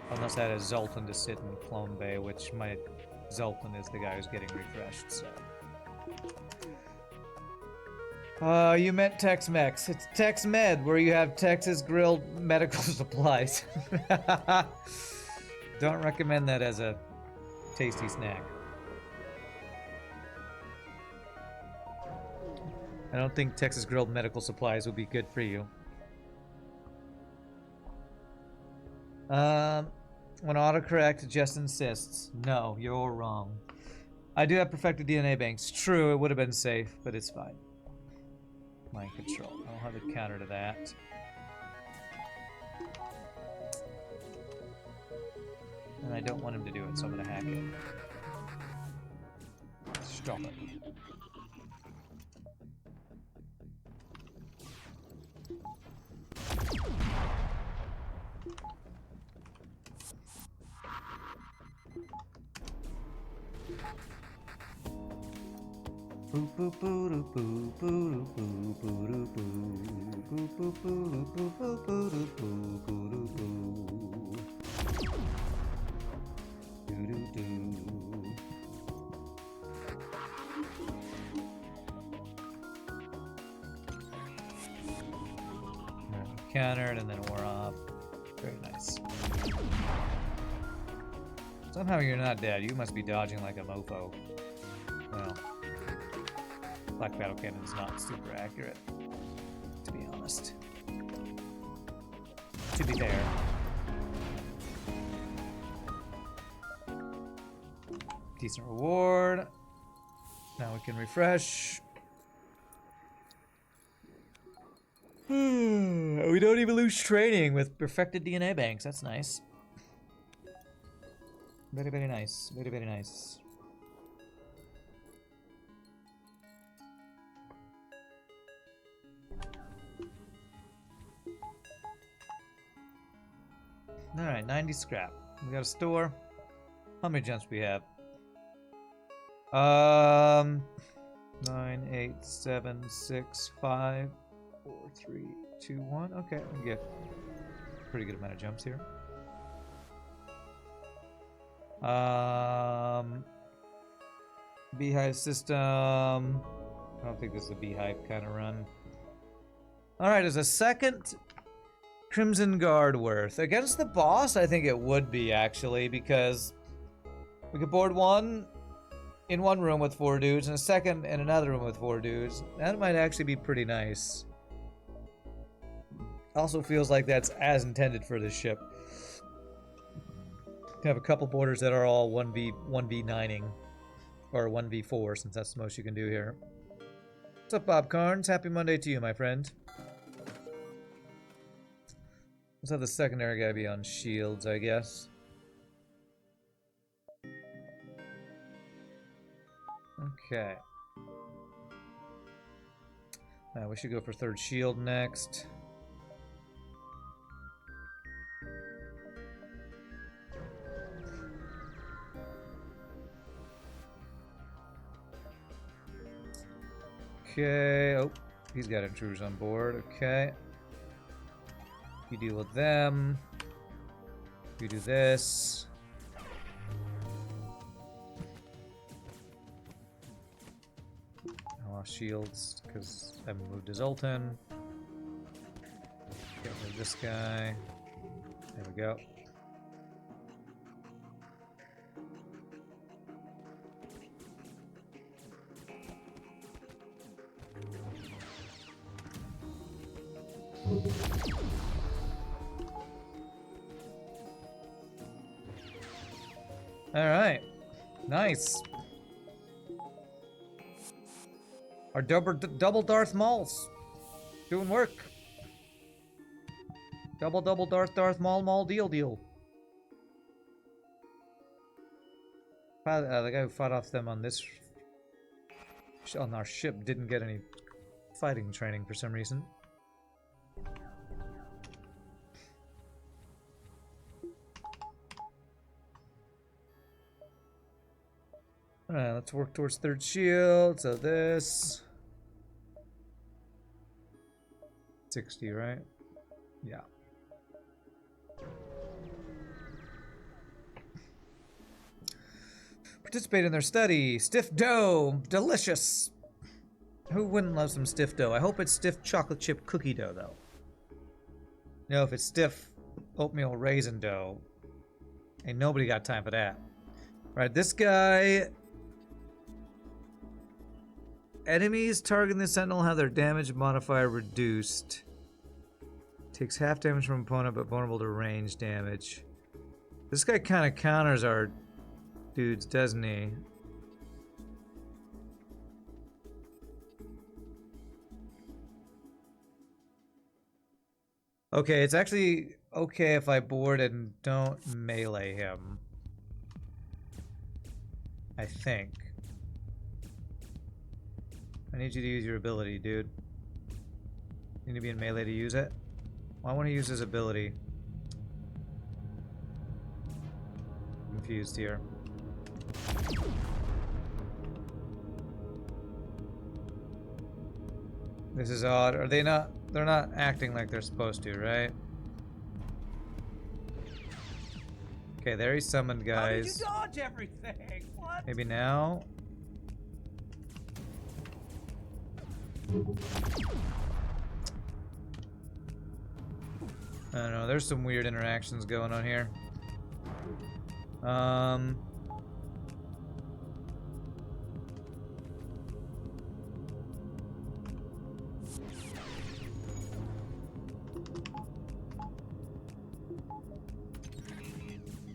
Unless I had a Zoltan to sit in Clone Bay, which my Zoltan is the guy who's getting refreshed, so. You meant Tex-Mex. It's Tex-Med, where you have Texas grilled medical supplies. Don't recommend that as a tasty snack. I don't think Texas grilled medical supplies would be good for you. When autocorrect just insists. No, you're wrong. I do have perfected DNA banks. True, it would have been safe, but it's fine. Mind control. I don't have a counter to that. And I don't want him to do it, so I'm gonna hack it. Stop it. Countered and then we're off. Very nice. Somehow you're not dead. You must be dodging like a mofo. Well, Black Battle Cannon's not super accurate, to be honest. To be fair. Decent reward. Now we can refresh. We don't even lose training with perfected DNA banks. That's nice. Very, very nice. Very, very nice. Alright, 90 scrap. We got a store. How many gems we have? 9, 8, 7, 6, 5, 4, 3, 2, 1. Okay, we get a pretty good amount of jumps here. Beehive system. I don't think this is a beehive kind of run. Alright, is a second Crimson Guard worth? Against the boss, I think it would be, actually, because we could board one in one room with 4 dudes and a second in another room with 4 dudes. That might actually be pretty nice. Also feels like that's as intended for this ship. To have a couple boarders that are all 1v9ing. Or 1v4, since that's the most you can do here. What's up, Bob Carnes? Happy Monday to you, my friend. Let's have the secondary guy be on shields, I guess. Okay. We should go for third shield next. Okay. Oh, he's got intruders on board. Okay. You deal with them. You do this. Lost shields because I moved to Zoltan. Get rid of this guy. There we go. All right, nice. Our double Darth Mauls doing work. Double Darth Maul deal. The guy who fought off them on our ship didn't get any fighting training for some reason. Alright, let's work towards third shield. So this 60, right? Yeah. Participate in their study. Stiff dough. Delicious. Who wouldn't love some stiff dough? I hope it's stiff chocolate chip cookie dough, though. No, if it's stiff oatmeal raisin dough, ain't nobody got time for that. Right, this guy... Enemies targeting the sentinel have their damage modifier reduced. Takes half damage from opponent, but vulnerable to range damage. This guy kind of counters our dudes, doesn't he? Okay, it's actually okay if I board and don't melee him. I think. I need you to use your ability, dude. You need to be in melee to use it? Well, I want to use his ability. I'm confused here. This is odd. Are they not? They're not acting like they're supposed to, right? Okay, there he summoned, guys. How did you dodge everything? What? Maybe now? I don't know, there's some weird interactions going on here. I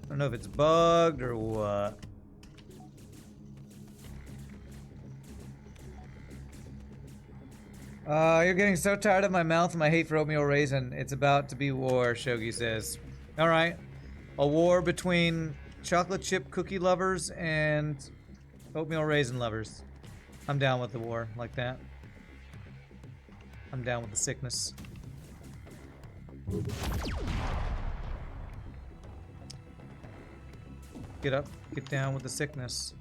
don't know if it's bugged or what. You're getting so tired of my mouth and my hate for oatmeal raisin. It's about to be war, Shogi says. Alright. A war between chocolate chip cookie lovers and oatmeal raisin lovers. I'm down with the war like that. I'm down with the sickness. Get up, get down with the sickness.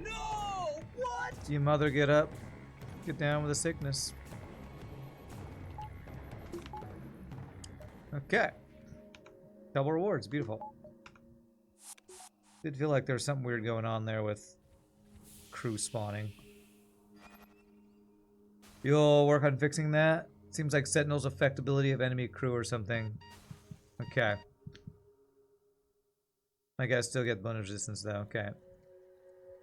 No! What? You mother, get up, get down with the sickness. Okay. Double rewards, beautiful. Did feel like there was something weird going on there with crew spawning. You'll work on fixing that? Seems like Sentinel's affectability of enemy crew or something. Okay. I guess still get bonus resistance though, okay.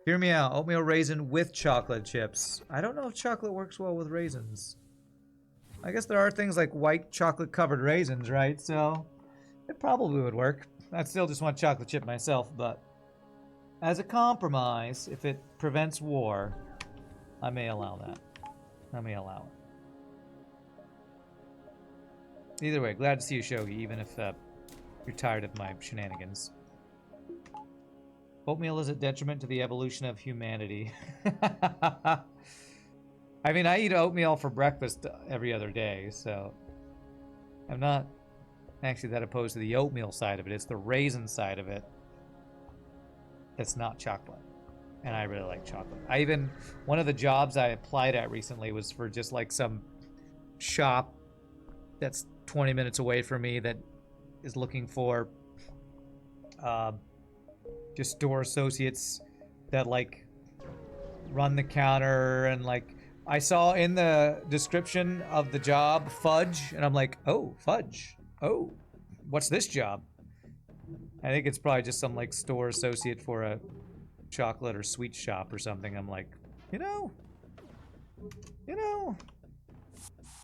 Hear me out, oatmeal raisin with chocolate chips. I don't know if chocolate works well with raisins. I guess there are things like white chocolate covered raisins, right? So it probably would work. I still just want chocolate chip myself, but as a compromise, if it prevents war, I may allow that. I may allow it. Either way, glad to see you, Shogi, even if you're tired of my shenanigans. Oatmeal is a detriment to the evolution of humanity. I mean, I eat oatmeal for breakfast every other day, so I'm not actually that opposed to the oatmeal side of it. It's the raisin side of it that's not chocolate. And I really like chocolate. One of the jobs I applied at recently was for just like some shop that's 20 minutes away from me that is looking for just store associates that like run the counter, and like I saw in the description of the job fudge, and I'm like, oh, fudge. Oh, what's this job? I think it's probably just some like store associate for a chocolate or sweet shop or something. I'm like, you know,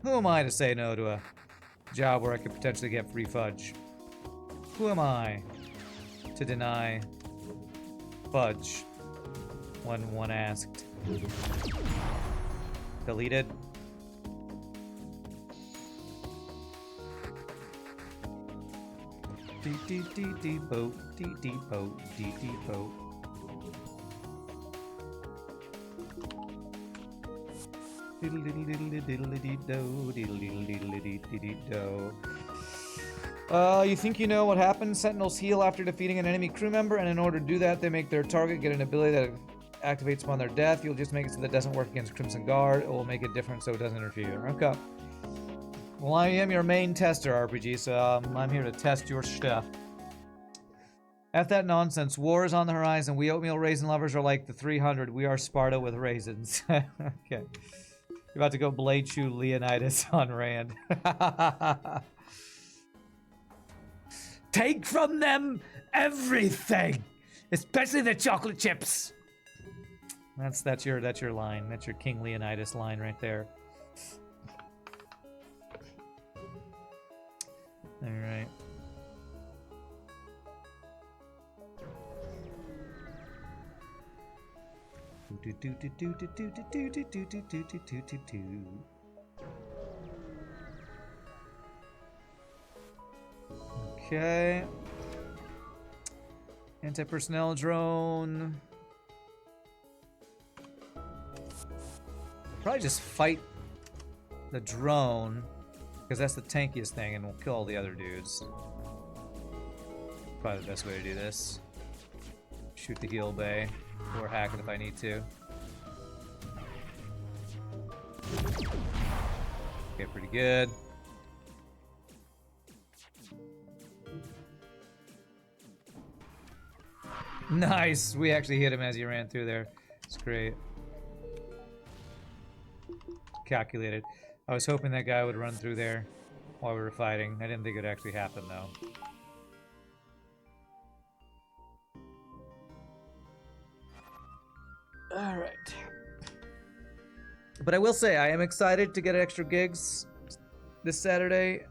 who am I to say no to a job where I could potentially get free fudge? Who am I to deny fudge when one asked? Deleted. Boat, boat, boat. You think you know what happens? Sentinels heal after defeating an enemy crew member, and in order to do that, they make their target get an ability that activates upon their death. You'll just make it so that it doesn't work against Crimson Guard. It will make it different so it doesn't interfere. Okay. Well, I am your main tester, RPG, so I'm here to test your stuff. F that nonsense. War is on the horizon. We oatmeal raisin lovers are like the 300. We are Sparta with raisins. Okay. You're about to go Blade Chew Leonidas on Rand. Take from them everything, especially the chocolate chips. That's your line. That's your King Leonidas line right there. All right. Okay. Anti-personnel drone. Probably just fight the drone, because that's the tankiest thing, and we'll kill all the other dudes. Probably the best way to do this. Shoot the heal bay, or hack it if I need to. Okay, pretty good. Nice! We actually hit him as he ran through there. It's great. Calculated. I was hoping that guy would run through there while we were fighting. I didn't think it would actually happen, though. Alright. But I will say, I am excited to get extra gigs this Saturday.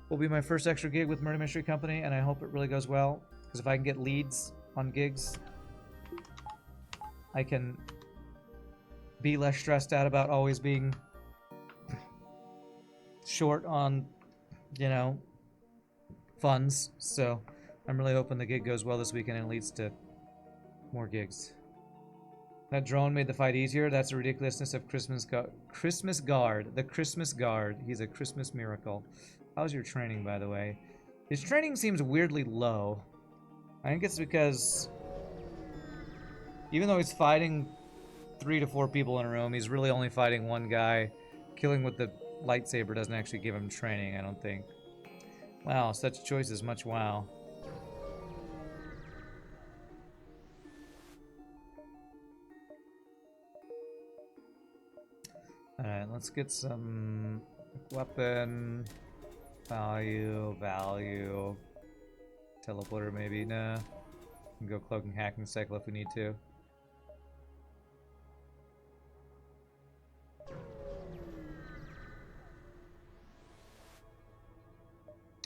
Will be my first extra gig with Murder Mystery Company, and I hope it really goes well. Because if I can get leads on gigs, I can be less stressed out about always being short on, you know, funds. So I'm really hoping the gig goes well this weekend and leads to more gigs. That drone made the fight easier. That's the ridiculousness of Christmas Guard. The Christmas Guard. He's a Christmas miracle. How's your training, by the way? His training seems weirdly low. I think it's because even though he's fighting 3 to 4 people in a room, he's really only fighting one guy. Killing with the lightsaber doesn't actually give him training, I don't think. Wow, such choices, much wow. Alright, let's get some weapon. Value. Teleporter maybe, nah. We can go cloaking hacking cycle if we need to.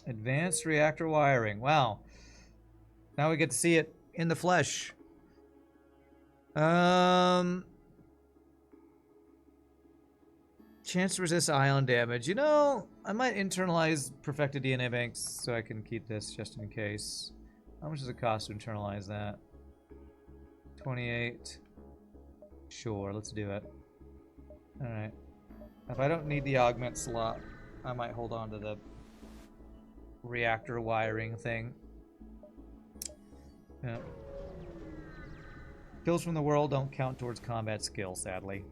Advanced reactor wiring. Wow. Now we get to see it in the flesh. Chance to resist ion damage. You know, I might internalize perfected DNA banks so I can keep this just in case. How much does it cost to internalize that? 28. Sure, let's do it. Alright. If I don't need the augment slot, I might hold on to the reactor wiring thing. Yeah. Kills from the world don't count towards combat skill, sadly.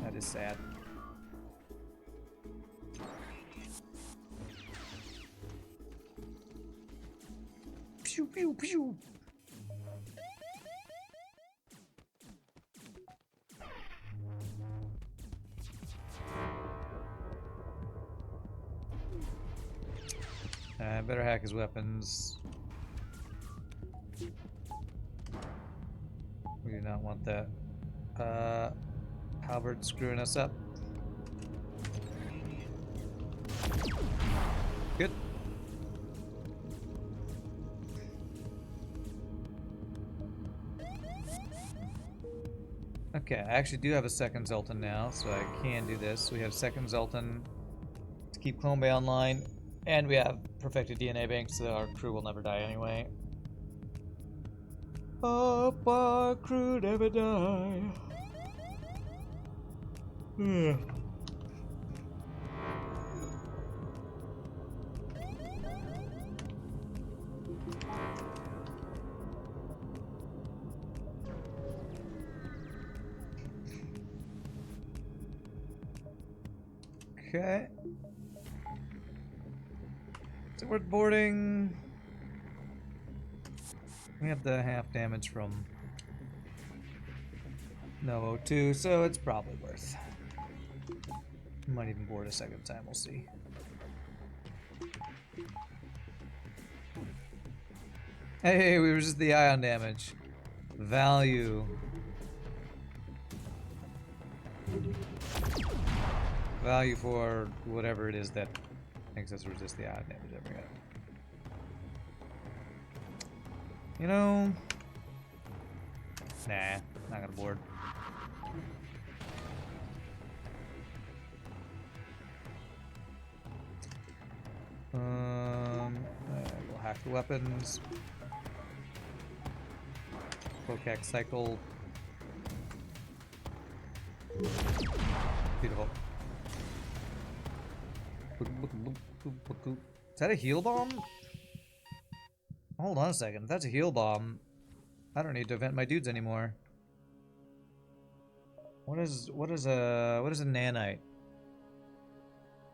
That is sad. Pew pew pew. Better hack his weapons. We do not want that. Halberd screwing us up. Good. Okay, I actually do have a second Zoltan now, so I can do this. We have second Zoltan to keep Clone Bay online, and we have perfected DNA bank, so our crew will never die anyway. Hope our crew never die. Okay. So we're boarding. We have the half damage from no O2, so it's probably worth. Might even board a second time, we'll see. Hey, we resist the ion damage. Value. Value for whatever it is that makes us resist the ion damage every time. You know, nah, not gonna board. We'll hack the weapons. Cloak cycle. Beautiful. Is that a heal bomb? Hold on a second. If that's a heal bomb, I don't need to vent my dudes anymore. What is a nanite?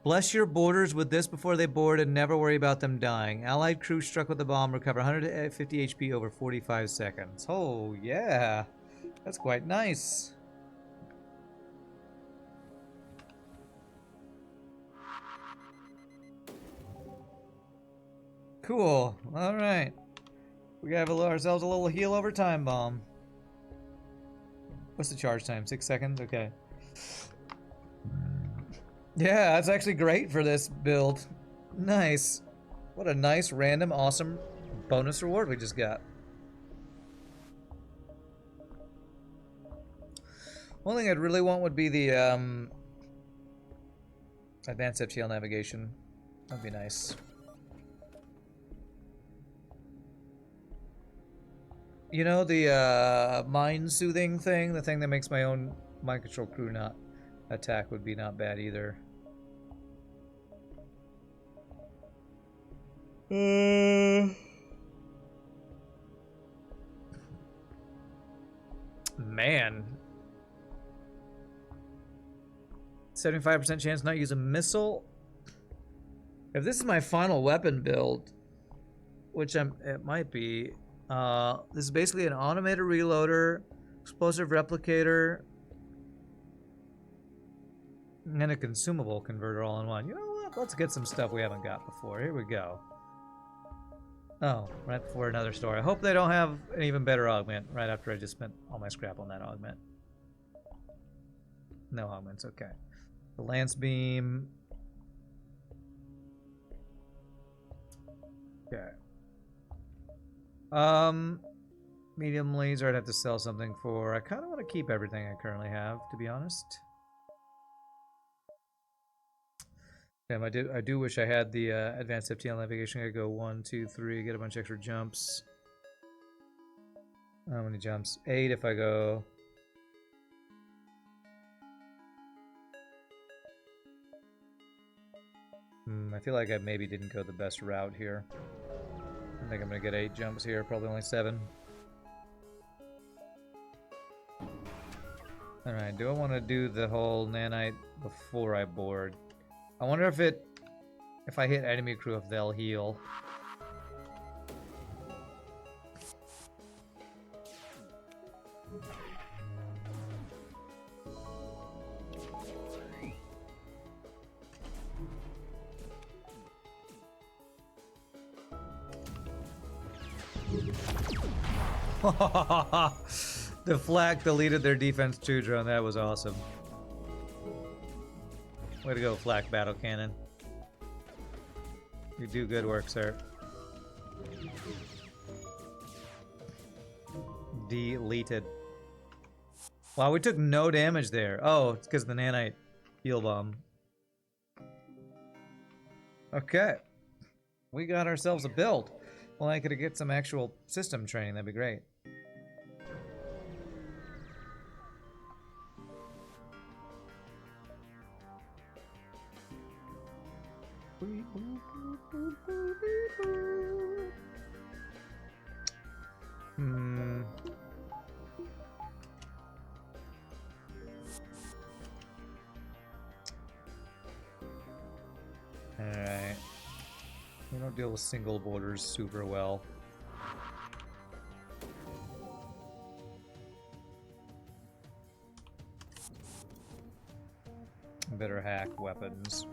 Bless your boarders with this before they board and never worry about them dying. Allied crew struck with the bomb recover 150 HP over 45 seconds. Oh yeah, that's quite nice. Cool. All right. We got ourselves a little heal over time bomb. What's the charge time? 6 seconds? Okay. Yeah, that's actually great for this build. Nice. What a nice, random, awesome bonus reward we just got. One thing I'd really want would be the advanced FTL navigation. That'd be nice. You know, the mind soothing thing, the thing that makes my own mind control crew not attack would be not bad either. Man. 75% chance not use a missile. If this is my final weapon build, which it might be, this is basically an automated reloader, explosive replicator, and a consumable converter all in one. You know what? Let's get some stuff we haven't got before. Here we go. Oh, right before another store. I hope they don't have an even better augment right after I just spent all my scrap on that augment. No augments, okay. The lance beam. Okay. Medium laser I'd have to sell something for. I kind of want to keep everything I currently have, to be honest. Damn, I do wish I had the advanced FTL navigation. I go 1, 2, 3, get a bunch of extra jumps. How many jumps? 8 if I go. I feel like I maybe didn't go the best route here. I think I'm gonna get 8 jumps here, probably only 7. Alright, do I want to do the whole nanite before I board? I wonder if I hit enemy crew, if they'll heal. The flak deleted their defense 2 drone. That was awesome. Way to go, flak battle cannon. You do good work, sir. Deleted. Wow, we took no damage there. Oh, it's because of the nanite heal bomb. Okay. We got ourselves a build. Well, I could get some actual system training. That'd be great. Alright. We don't deal with single borders super well. Better hack weapons.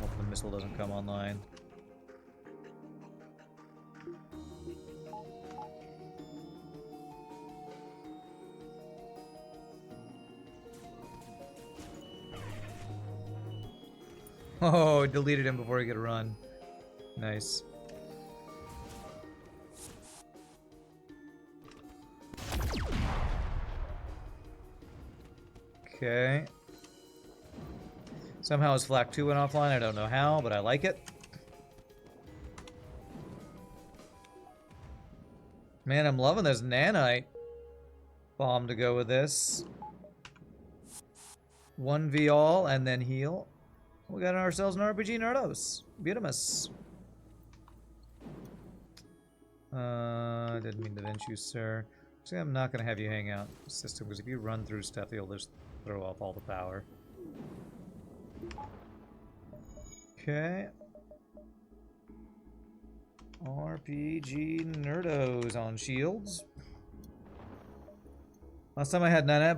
Hope the missile doesn't come online. Oh, deleted him before he could run. Nice. Okay. Somehow his flak 2 went offline. I don't know how, but I like it. Man, I'm loving this nanite bomb to go with this. 1v all and then heal. We got ourselves an RPGNerdos. Beautimus. I didn't mean to vent you, sir. Actually, I'm not going to have you hang out in the system, because if you run through stuff, you'll just throw off all the power. Okay. RPGNerdos on shields. Last time I had nanite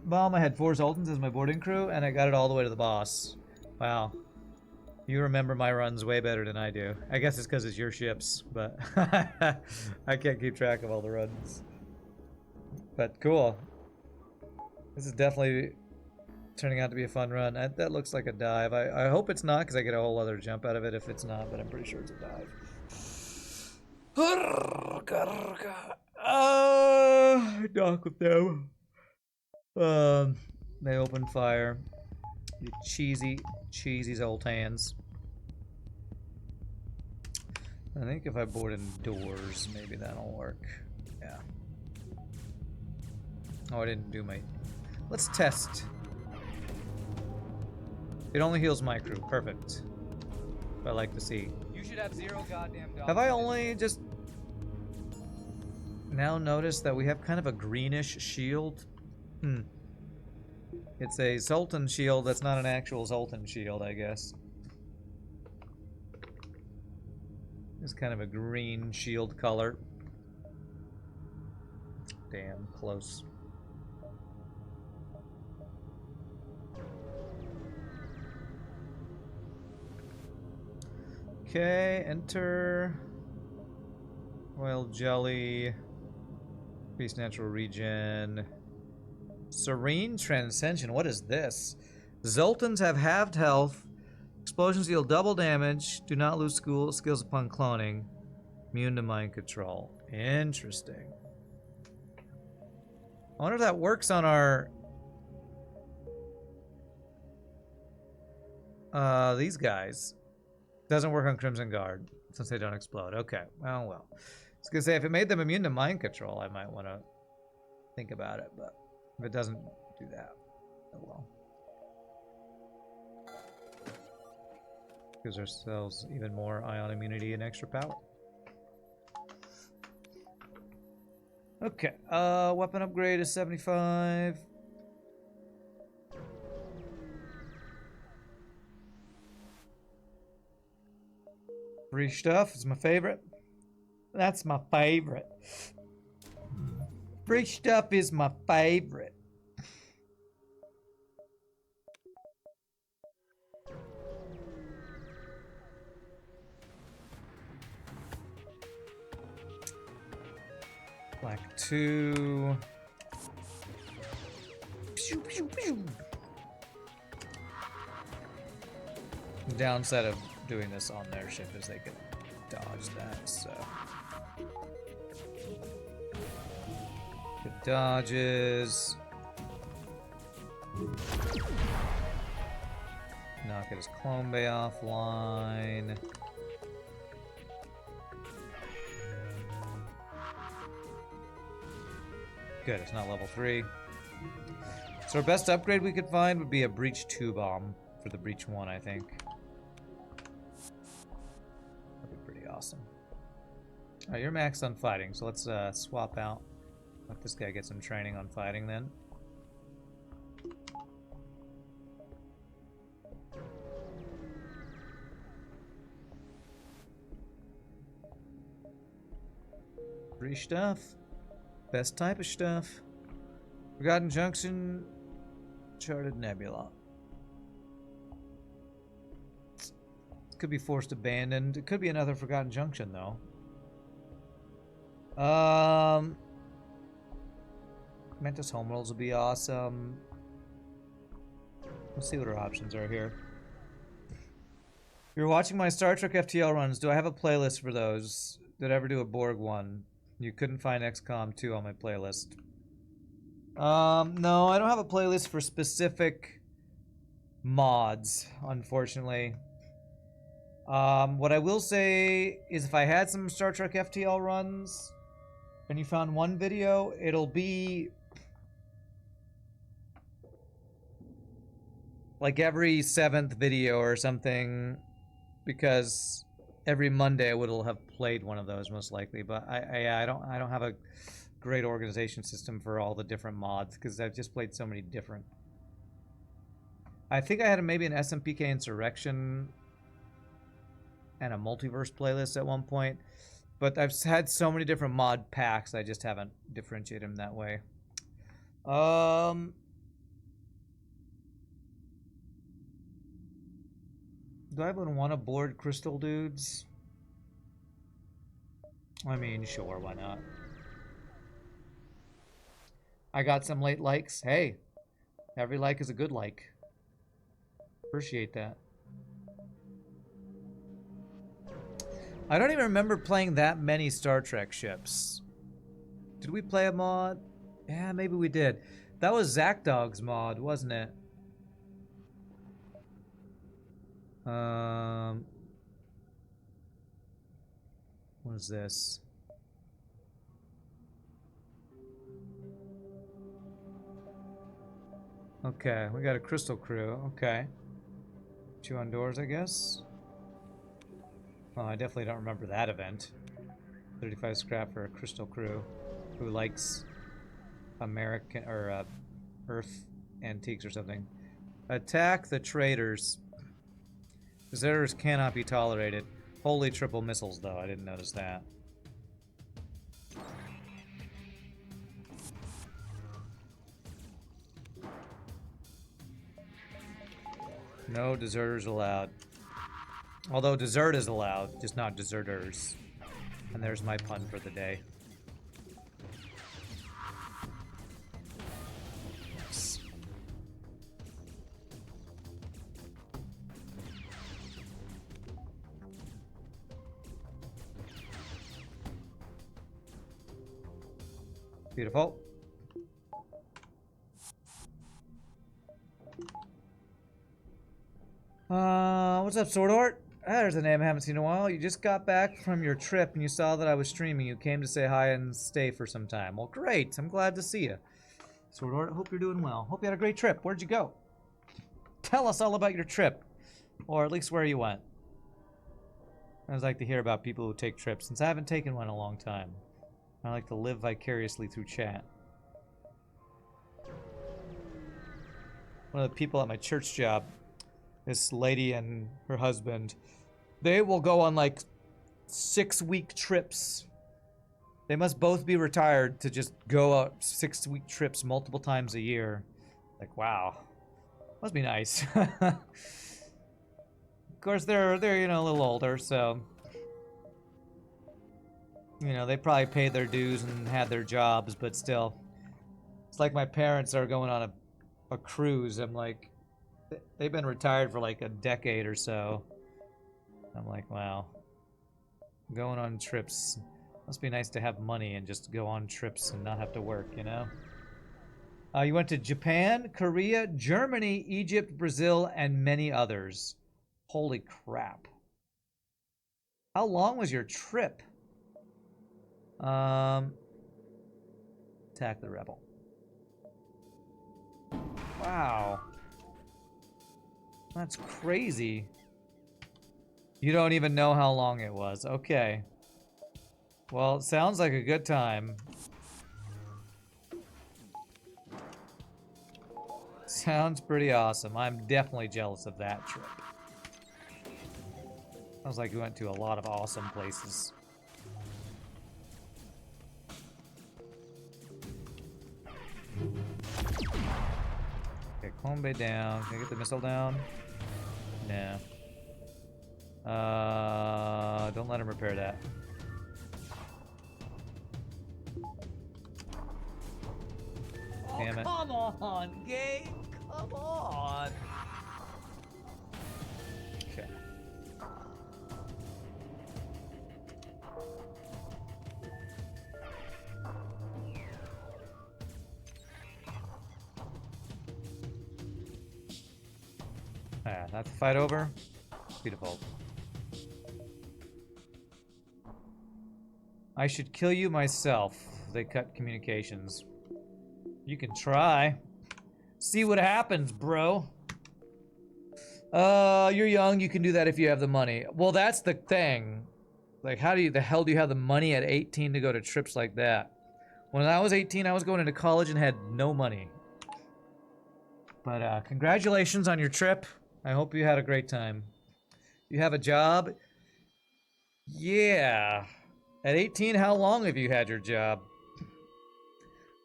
bomb, I had 4 Sultans as my boarding crew, and I got it all the way to the boss. Wow. You remember my runs way better than I do. I guess it's because it's your ships, but I can't keep track of all the runs. But cool. This is definitely turning out to be a fun run. That looks like a dive. I hope it's not, because I get a whole other jump out of it if it's not, but I'm pretty sure it's a dive. Dock with them. They open fire. You cheesy Zoltans. I think if I board indoors, maybe that'll work. Yeah. Oh, I didn't do my... Let's test. It only heals my crew. Perfect. I like to see. You should have 0 goddamn dollars. Have I only just now noticed that we have kind of a greenish shield? It's a Sultan shield that's not an actual Sultan shield, I guess. It's kind of a green shield color. Damn, close. Okay, enter. Royal Jelly. Increased natural regen. Serene Transcension. What is this? Zoltans have halved health. Explosions deal double damage. Do not lose skills upon cloning. Immune to mind control. Interesting. I wonder if that works on our... these guys. Doesn't work on Crimson Guard, since they don't explode. Okay, well. I was gonna say, if it made them immune to mind control, I might want to think about it, but if it doesn't do that, oh well. Gives ourselves even more ion immunity and extra power. Okay, weapon upgrade is 75. Free stuff is my favorite. That's my favorite. Free stuff is my favorite. Black 2. Pew, pew, pew. The downside of doing this on their ship is they can dodge that, so. Good dodges. Now get his clone bay offline. Good, it's not level 3. So our best upgrade we could find would be a Breach 2 bomb for the Breach 1, I think. That'd be pretty awesome. Alright, you're maxed on fighting, so let's swap out. Let this guy get some training on fighting then. Free stuff. Best type of stuff. Forgotten Junction, Charted Nebula. Could be Forced Abandoned. It could be another Forgotten Junction, though. Mantis Homeworlds would be awesome. Let's see what our options are here. If you're watching my Star Trek FTL runs, do I have a playlist for those? Did I ever do a Borg one? You couldn't find XCOM 2 on my playlist. No, I don't have a playlist for specific mods, unfortunately. What I will say is if I had some Star Trek FTL runs and you found one video, it'll be like every 7th video or something, because every Monday I would have played one of those most likely. But I don't have a great organization system for all the different mods because I've just played so many different. I think I had maybe an SMPK Insurrection and a multiverse playlist at one point, but I've had so many different mod packs I just haven't differentiated them that way. Do I even want to board crystal dudes? I mean, sure, why not? I got some late likes. Hey, every like is a good like. Appreciate that. I don't even remember playing that many Star Trek ships. Did we play a mod? Yeah, maybe we did. That was Zakdog's mod, wasn't it? What is this? Okay, we got a crystal crew. Okay. 2 on doors, I guess. Oh, I definitely don't remember that event. 35 scrap for a crystal crew who likes American or Earth antiques or something. Attack the traitors. Deserters cannot be tolerated. Holy triple missiles, though. I didn't notice that. No deserters allowed. Although desert is allowed, just not deserters. And there's my pun for the day. Oops. Beautiful. What's up, Sword Art? There's a name I haven't seen in a while. You just got back from your trip and you saw that I was streaming. You came to say hi and stay for some time. Well, great. I'm glad to see you. Sword Art, hope you're doing well. Hope you had a great trip. Where'd you go? Tell us all about your trip. Or at least where you went. I always like to hear about people who take trips, since I haven't taken one in a long time. I like to live vicariously through chat. One of the people at my church job, this lady and her husband, they will go on like 6-week trips. They must both be retired to just go out 6-week trips multiple times a year. Like, wow. Must be nice. Of course, they're you know, a little older, so You know, they probably paid their dues and had their jobs, but still. It's like my parents are going on a cruise. I'm like, they've been retired for like a decade or so. I'm like, wow. Going on trips. Must be nice to have money and just go on trips and not have to work, you know? You went to Japan, Korea, Germany, Egypt, Brazil, and many others. Holy crap. How long was your trip? Attack the rebel. Wow. That's crazy. You don't even know how long it was. Okay. Well, it sounds like a good time. Sounds pretty awesome. I'm definitely jealous of that trip. Sounds like we went to a lot of awesome places. Okay, Kombe down. Can I get the missile down? No. Don't let him repair that. Damn it. Come on, game! Come on! Okay. Ah, that's the fight over. Beautiful. I should kill you myself. They cut communications. You can try. See what happens, bro. You're young. You can do that if you have the money. Well, that's the thing. Like, how do you, the hell do you have the money at 18 to go to trips like that? When I was 18, I was going into college and had no money. But, congratulations on your trip. I hope you had a great time. You have a job? Yeah. At 18, how long have you had your job?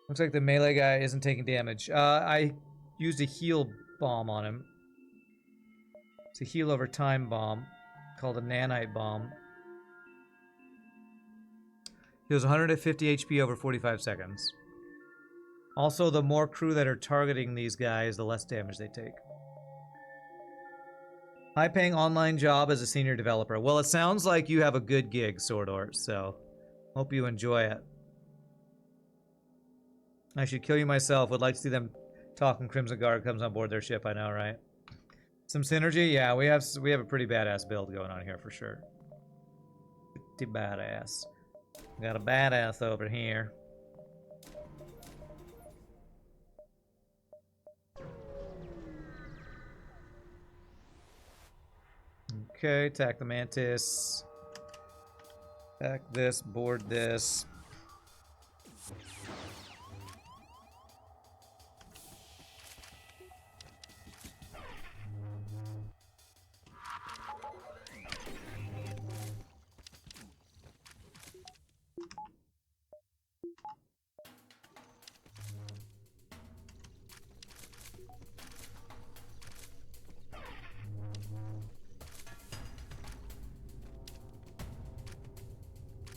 Looks like the melee guy isn't taking damage. I used a heal bomb on him. It's a heal over time bomb called a nanite bomb. He was 150 HP over 45 seconds. Also, the more crew that are targeting these guys, the less damage they take. High-paying online job as a senior developer. Well, it sounds like you have a good gig, Sordor, so hope you enjoy it. I should kill you myself. Would like to see them talk when Crimson Guard comes on board their ship. I know, right? Some synergy? Yeah, we have a pretty badass build going on here for sure. Pretty badass. Got a badass over here. Okay, attack the Mantis. Attack this, board this.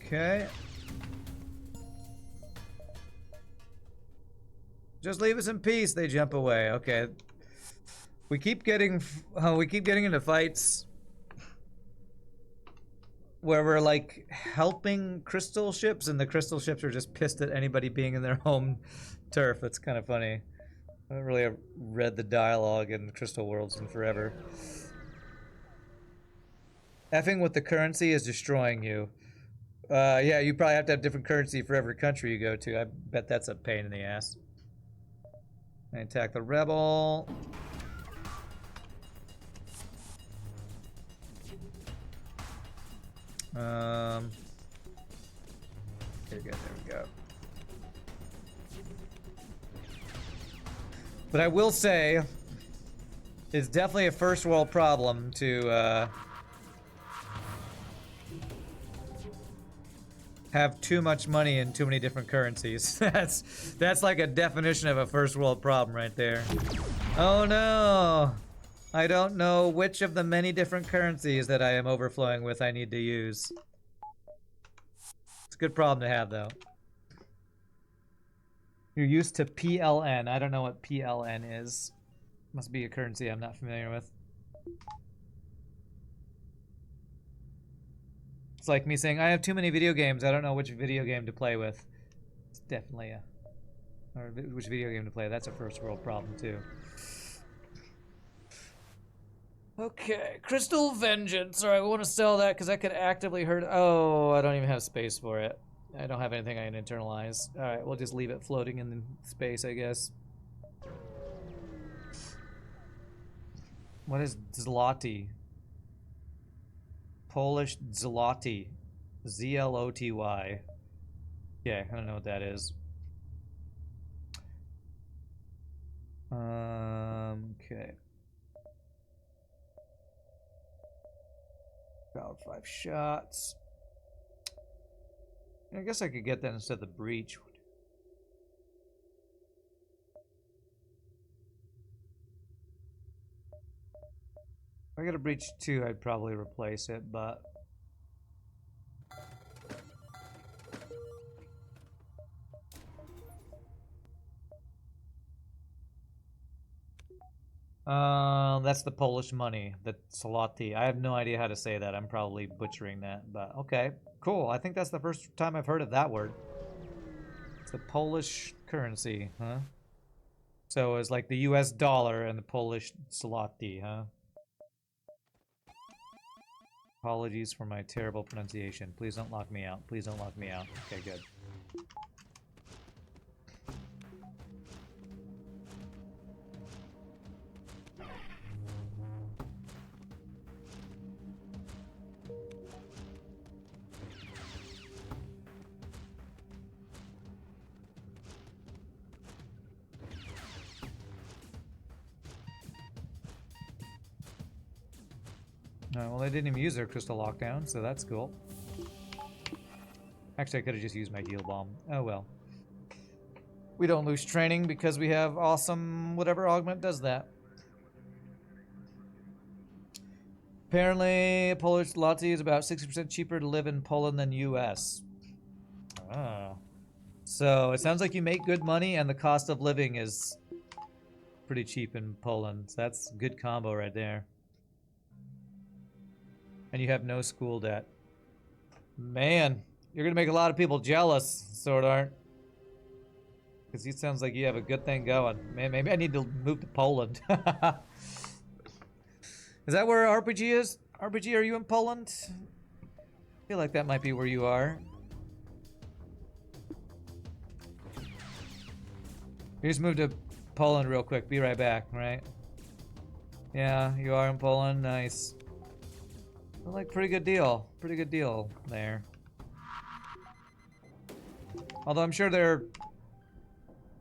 Okay. Just leave us in peace. They jump away. Okay. We keep getting into fights where we're like helping crystal ships, and the crystal ships are just pissed at anybody being in their home turf. It's kind of funny. I haven't really read the dialogue in Crystal Worlds in forever. Effing with the currency is destroying you. Yeah, you probably have to have different currency for every country you go to. I bet that's a pain in the ass. I attack the rebel. There we go. But I will say, it's definitely a first world problem to have too much money in too many different currencies. That's like a definition of a first world problem right there. Oh no! I don't know which of the many different currencies that I am overflowing with I need to use. It's a good problem to have, though. You're used to PLN. I don't know what PLN is. Must be a currency I'm not familiar with. It's like me saying, I have too many video games. I don't know which video game to play with. It's definitely a... Or which video game to play. That's a first world problem, too. Okay, Crystal Vengeance. Alright, we want to sell that because that could actively hurt... Oh, I don't even have space for it. I don't have anything I can internalize. Alright, we'll just leave it floating in space, I guess. What is zloty? Polish zloty. Z-L-O-T-Y. Yeah, I don't know what that is. Okay. About 5 shots. I guess I could get that instead of the breach. If I get a breach 2, I'd probably replace it, but... that's the Polish money, the zloty. I have no idea how to say that. I'm probably butchering that, but okay. Cool. I think that's the first time I've heard of that word. It's the Polish currency, huh? So it's like the US dollar and the Polish zloty, huh? Apologies for my terrible pronunciation. Please don't lock me out. Please don't lock me out. Okay, good. Well, they didn't even use their crystal lockdown, so that's cool. Actually, I could have just used my heal bomb. Oh well. We don't lose training because we have awesome whatever augment does that. Apparently, Polish zloty is about 60% cheaper to live in Poland than US. Oh. So, it sounds like you make good money and the cost of living is pretty cheap in Poland. So that's a good combo right there. And you have no school debt. Man, you're gonna make a lot of people jealous, Sword Art. Because it sounds like you have a good thing going. Man, maybe I need to move to Poland. Is that where RPG is? RPG, are you in Poland? I feel like that might be where you are. You just moved to Poland real quick. Be right back, right? Yeah, you are in Poland. Nice. Like, pretty good deal. Pretty good deal there. Although I'm sure they're...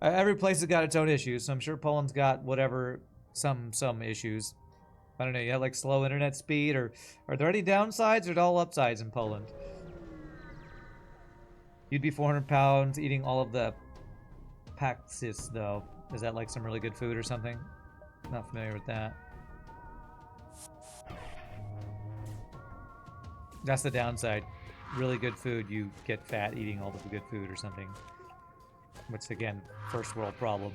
every place has got its own issues, so I'm sure Poland's got whatever, some issues. I don't know, you have like slow internet speed, or are there any downsides or all upsides in Poland? You'd be 400 pounds eating all of the Paxis, though. Is that like some really good food or something? Not familiar with that. That's the downside. Really good food, you get fat eating all the good food or something. Which, again, first world problem.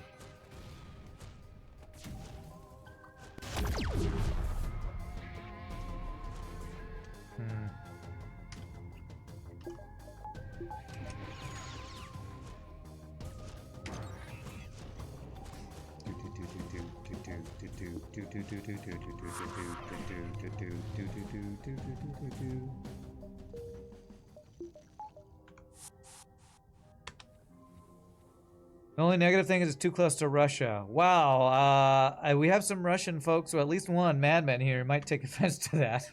The only negative thing is it's too close to Russia. Wow, we have some Russian folks, or at least one madman here, might take offense to that.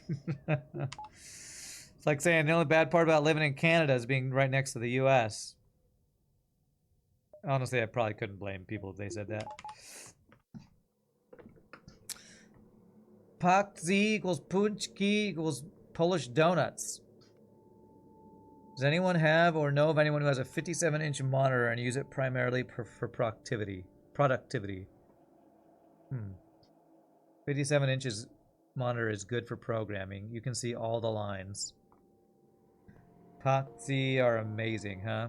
It's like saying the only bad part about living in Canada is being right next to the US. Honestly, I probably couldn't blame people if they said that. Pakzi equals punchki equals Polish donuts. Does anyone have or know of anyone who has a 57-inch monitor and use it primarily for productivity? 57 inches monitor is good for programming. You can see all the lines. Patsy are amazing, huh?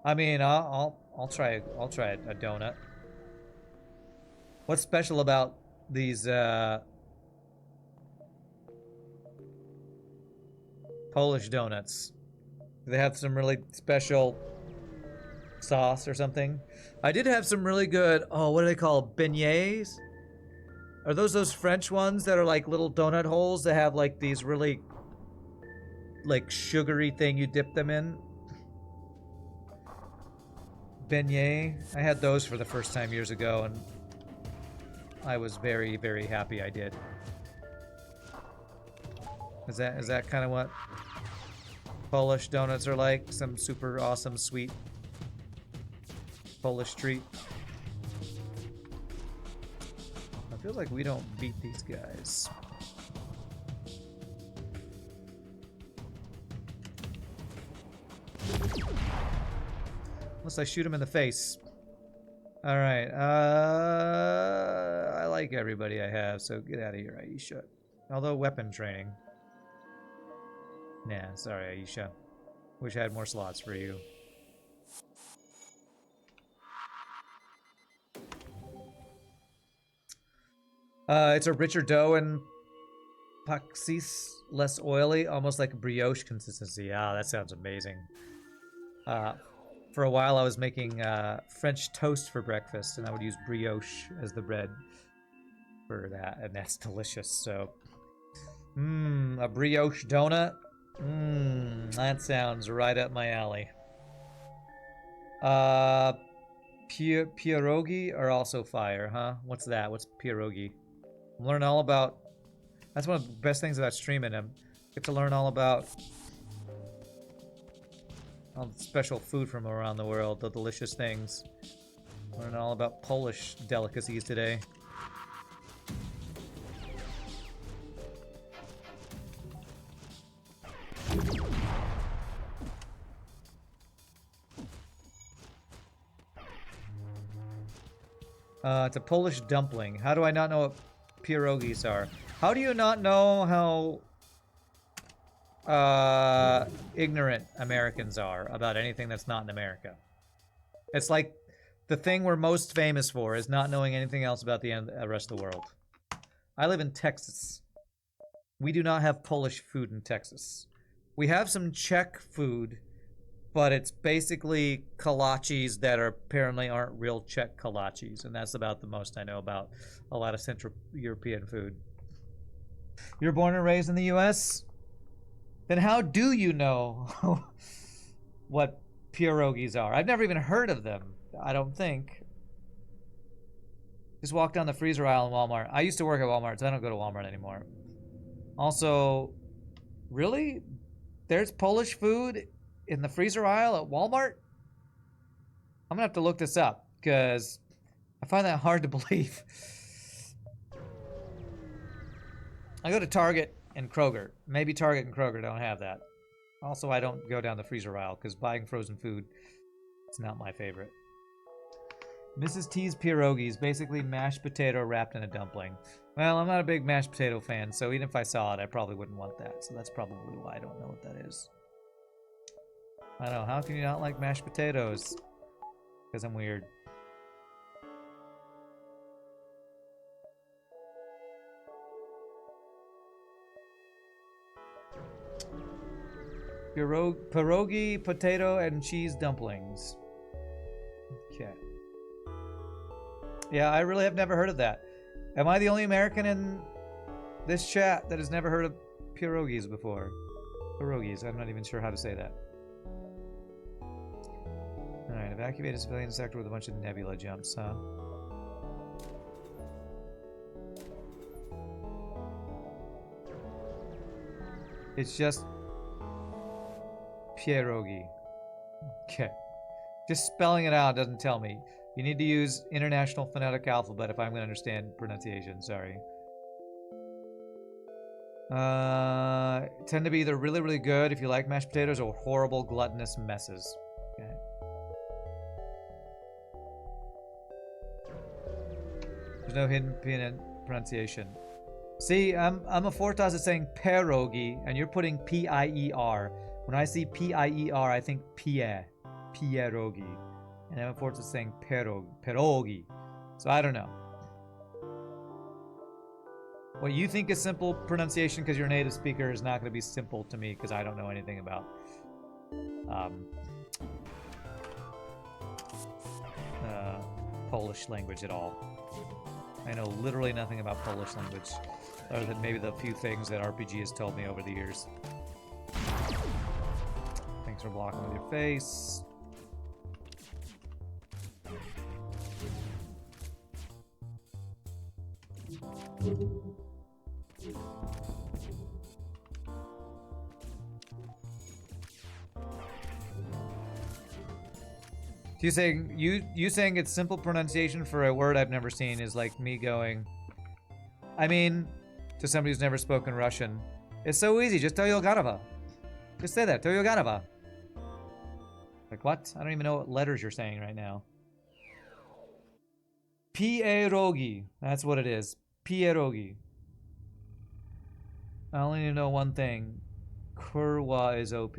I mean, I'll try a donut. What's special about these Polish donuts? Do they have some really special sauce or something? I did have some really good, oh, what do they call beignets? Are those French ones that are like little donut holes that have like these really like sugary thing you dip them in? Beignet. I had those for the first time years ago and I was very, very happy I did. Is that kind of what Polish donuts are like? Some super awesome sweet Polish treat. I feel like we don't beat these guys. Unless I shoot him in the face. Alright, I like everybody I have, so get out of here, Aisha. Although weapon training. Nah, sorry, Aisha. Wish I had more slots for you. It's a richer dough and paxis, less oily, almost like a brioche consistency. Ah, that sounds amazing. For a while I was making French toast for breakfast, and I would use brioche as the bread for that, and that's delicious, so... a brioche donut? That sounds right up my alley. Pierogi are also fire, huh? What's that? What's pierogi? I'm learning all about... That's one of the best things about streaming. I get to learn all about all the special food from around the world, the delicious things. Learning all about Polish delicacies today. It's a Polish dumpling. How do I not know what pierogis are? How do you not know how ignorant Americans are about anything that's not in America? It's like the thing we're most famous for is not knowing anything else about the rest of the world. I live in Texas. We do not have Polish food in Texas. We have some Czech food, but it's basically kolaches that apparently aren't real Czech kolaches, and that's about the most I know about a lot of Central European food. You're born and raised in the US? Then how do you know what pierogis are? I've never even heard of them, I don't think. Just walk down the freezer aisle in Walmart. I used to work at Walmart, so I don't go to Walmart anymore. Also, really? There's Polish food in the freezer aisle at Walmart? I'm gonna have to look this up, because I find that hard to believe. I go to Target and Kroger. Maybe Target and Kroger don't have that. Also, I don't go down the freezer aisle, because buying frozen food is not my favorite. Mrs. T's pierogies, basically mashed potato wrapped in a dumpling. Well, I'm not a big mashed potato fan, so even if I saw it, I probably wouldn't want that. So that's probably why I don't know what that is. I don't know, how can you not like mashed potatoes? Because I'm weird. Pierogi, potato, and cheese dumplings. Okay. Yeah, I really have never heard of that. Am I the only American in this chat that has never heard of pierogis before? Pierogis, I'm not even sure how to say that. Alright, evacuate a civilian sector with a bunch of nebula jumps, huh? It's just pierogi. Okay. Just spelling it out doesn't tell me. You need to use International Phonetic Alphabet if I'm going to understand pronunciation, sorry. Tend to be either really, really good if you like mashed potatoes or horrible gluttonous messes. Okay. There's no hidden pronunciation. See, I'm a Fortas that's saying pierogi, and you're putting P-I-E-R. When I see P-I-E-R, I think Pierre. Pierogi. And Emma Forts is saying pierogi. So I don't know. What you think is simple pronunciation because you're a native speaker is not going to be simple to me because I don't know anything about Polish language at all. I know literally nothing about Polish language other than maybe the few things that RPG has told me over the years. Thanks for blocking with your face. You saying it's simple pronunciation for a word I've never seen is like me going, I mean, to somebody who's never spoken Russian, it's so easy, just Toyoganova. Just say that, Toyoganova. Like what? I don't even know what letters you're saying right now. Pierogi, that's what it is. Pierogi. I only need to know one thing. Kurwa is OP.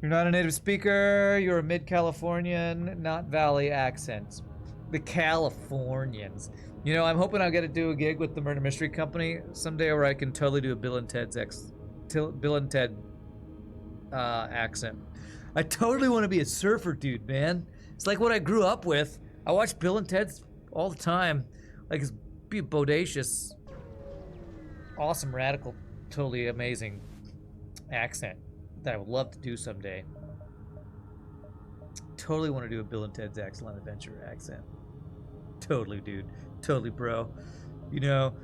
You're not a native speaker, you're a mid-Californian, not Valley accents. The Californians. You know, I'm hoping I'll get to do a gig with the Murder Mystery Company someday where I can totally do a Bill and Ted accent. I totally want to be a surfer dude, man. It's like what I grew up with. I watch Bill and Ted's all the time. Like, it's be bodacious, awesome, radical, totally amazing accent that I would love to do someday. Totally want to do a Bill and Ted's Excellent Adventure accent. Totally, dude. Totally, bro. You know,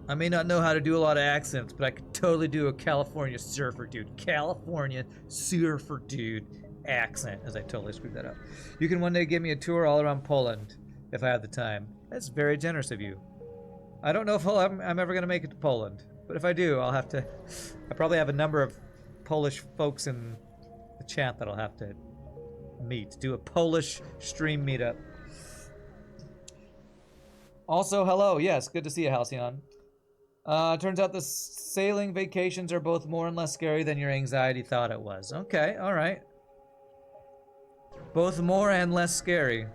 I may not know how to do a lot of accents, but I could totally do a California surfer dude. California surfer dude accent, as I totally screwed that up. You can one day give me a tour all around Poland if I have the time. That's very generous of you. I don't know if I'm ever going to make it to Poland. But if I do, I'll have to... I probably have a number of Polish folks in the chat that I'll have to meet. Do a Polish stream meetup. Also, hello. Yes, good to see you, Halcyon. Turns out the sailing vacations are both more and less scary than your anxiety thought it was. Okay, all right. Both more and less scary.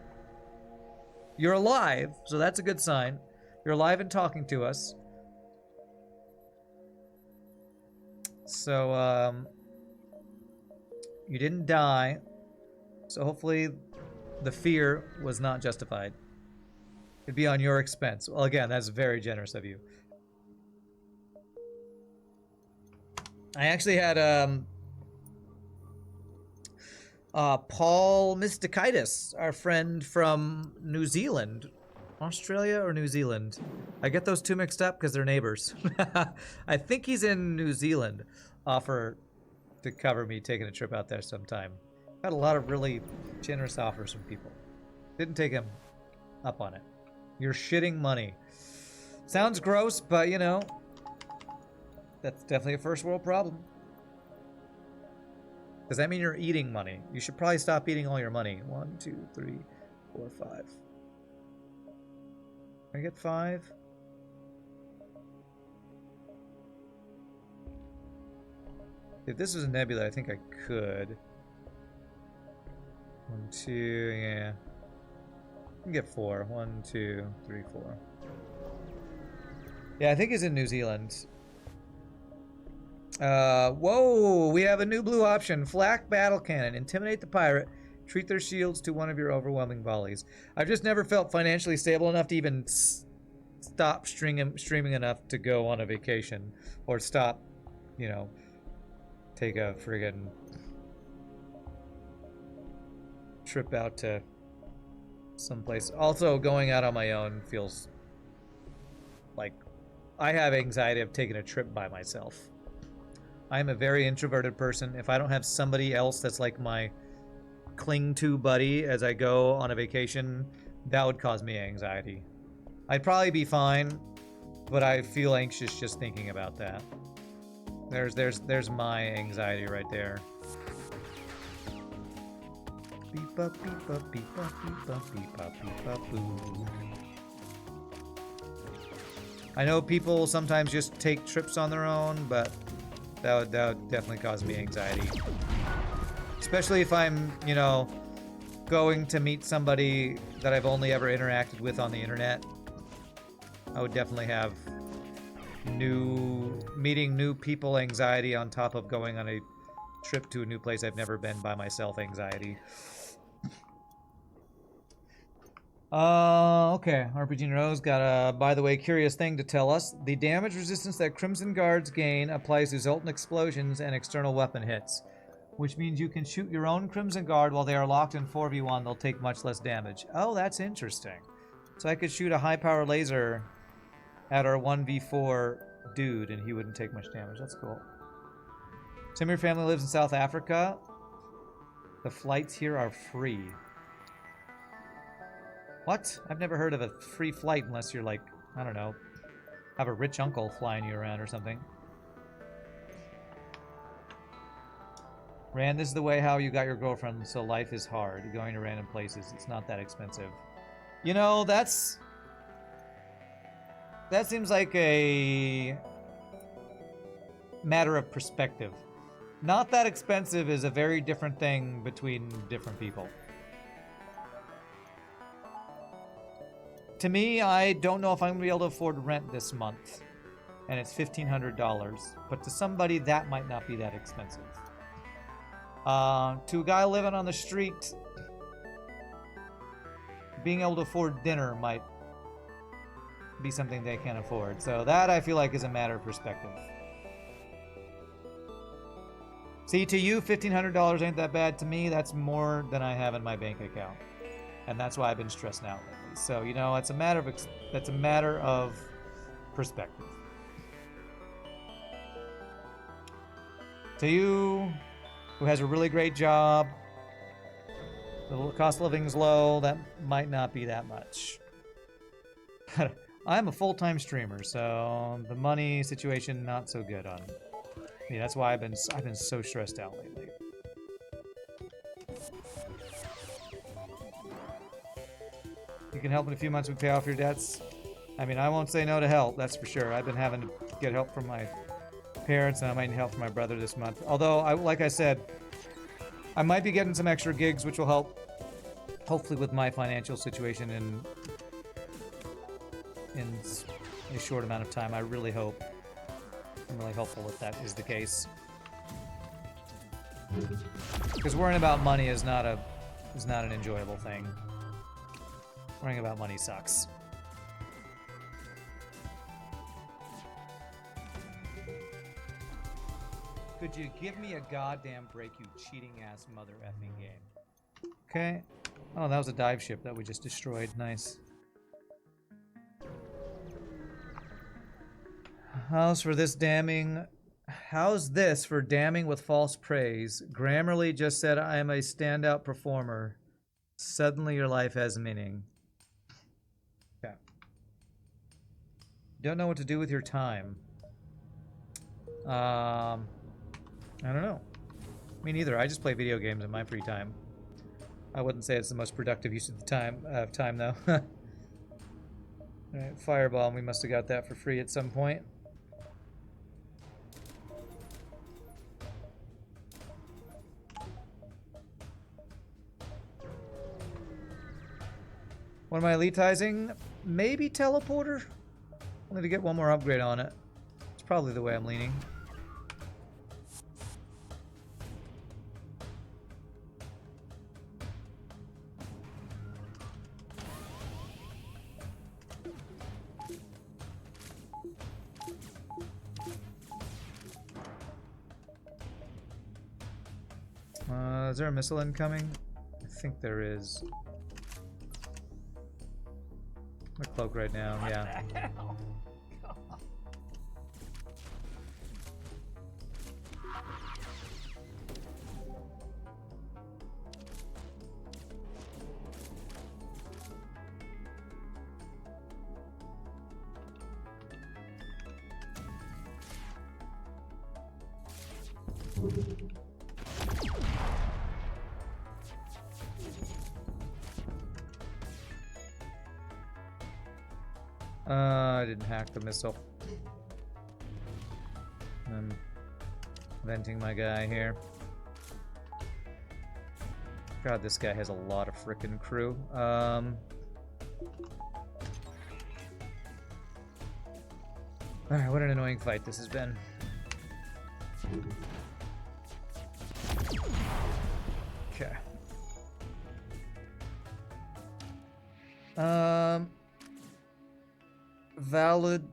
You're alive, so that's a good sign. You're alive and talking to us. So, you didn't die, so hopefully the fear was not justified. It'd be on your expense. Well, again, that's very generous of you. I actually had, Paul Mystikaitis, our friend from New Zealand. Australia or New Zealand? I get those two mixed up because they're neighbors. I think he's in New Zealand. Offer to cover me taking a trip out there sometime. Got a lot of really generous offers from people. Didn't take him up on it. You're shitting money. Sounds gross, but you know, that's definitely a first world problem. Does that mean you're eating money? You should probably stop eating all your money. 1, 2, 3, 4, 5. Can I get 5? If this was a nebula, I think I could. 1, 2, yeah. I can get 4. 1, 2, 3, 4. Yeah, I think he's in New Zealand. Whoa, we have a new blue option. Flak battle cannon. Intimidate the pirate. Treat their shields to one of your overwhelming volleys. I've just never felt financially stable enough to even stop streaming enough to go on a vacation. Or stop, you know, take a friggin' trip out to someplace. Also, going out on my own feels like I have anxiety of taking a trip by myself. I'm a very introverted person. If I don't have somebody else that's like my cling to buddy as I go on a vacation, that would cause me anxiety. I'd probably be fine, but I feel anxious just thinking about that. There's my anxiety right there. Beep up, beep up, beep up, beep up, beep up, beep up, boo. I know people sometimes just take trips on their own, but that would definitely cause me anxiety. Especially if I'm, you know, going to meet somebody that I've only ever interacted with on the internet. I would definitely have meeting new people anxiety on top of going on a trip to a new place I've never been by myself anxiety. Okay. RPGNerdos got a, by the way, curious thing to tell us. The damage resistance that Crimson Guards gain applies to Zoltan explosions and external weapon hits, which means you can shoot your own Crimson Guard while they are locked in 4v1. They'll take much less damage. Oh, that's interesting. So I could shoot a high-power laser at our 1v4 dude, and he wouldn't take much damage. That's cool. Some of your family lives in South Africa. The flights here are free. What? I've never heard of a free flight unless you're like, I don't know, have a rich uncle flying you around or something. Rand, this is the way how you got your girlfriend, so life is hard. Going to random places, it's not that expensive. You know, that seems like a matter of perspective. Not that expensive is a very different thing between different people. To me, I don't know if I'm going to be able to afford rent this month. And it's $1,500. But to somebody, that might not be that expensive. To a guy living on the street, being able to afford dinner might be something they can't afford. So that, I feel like, is a matter of perspective. See, to you, $1,500 ain't that bad. To me, that's more than I have in my bank account. And that's why I've been stressing out lately. So, you know, it's a matter of perspective. To you, who has a really great job, the cost of living is low, that might not be that much. I'm a full-time streamer, so the money situation not so good on me. That's why I've been so stressed out lately. You can help in a few months. We pay off your debts. I mean, I won't say no to help, that's for sure. I've been having to get help from my parents, and I might need help from my brother this month. Although, like I said, I might be getting some extra gigs, which will help, hopefully, with my financial situation in a short amount of time. I really hope. I'm really hopeful that that is the case. Because worrying about money is not an enjoyable thing. Worrying about money sucks. Could you give me a goddamn break, you cheating ass mother effing game? Okay. Oh, that was a dive ship that we just destroyed. Nice. How's this for damning with false praise? Grammarly just said I am a standout performer. Suddenly your life has meaning. Okay. Don't know what to do with your time. I don't know. Me neither. I just play video games in my free time. I wouldn't say it's the most productive use of the time though. Alright, Fireball. We must have got that for free at some point. What am I elitizing? Maybe teleporter? Only to get one more upgrade on it. It's probably the way I'm leaning. Is there a missile incoming? I think there is. I'm a cloak right now, yeah. I didn't hack the missile. I'm venting my guy here. God, this guy has a lot of frickin' crew. Alright, what an annoying fight this has been. Okay. Valid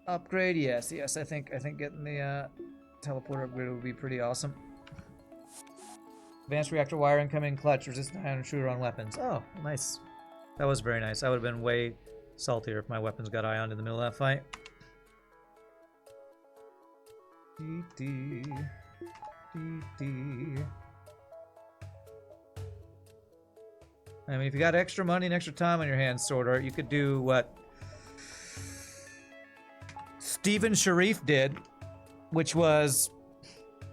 upgrade? Yes, I think getting the teleporter upgrade would be pretty awesome. Advanced reactor wire incoming clutch, resistant ion shooter on weapons. Oh, nice. That was very nice. I would have been way saltier if my weapons got ioned in the middle of that fight. I mean, if you got extra money and extra time on your hands, Sword Art, you could do what Steven Sharif did, which was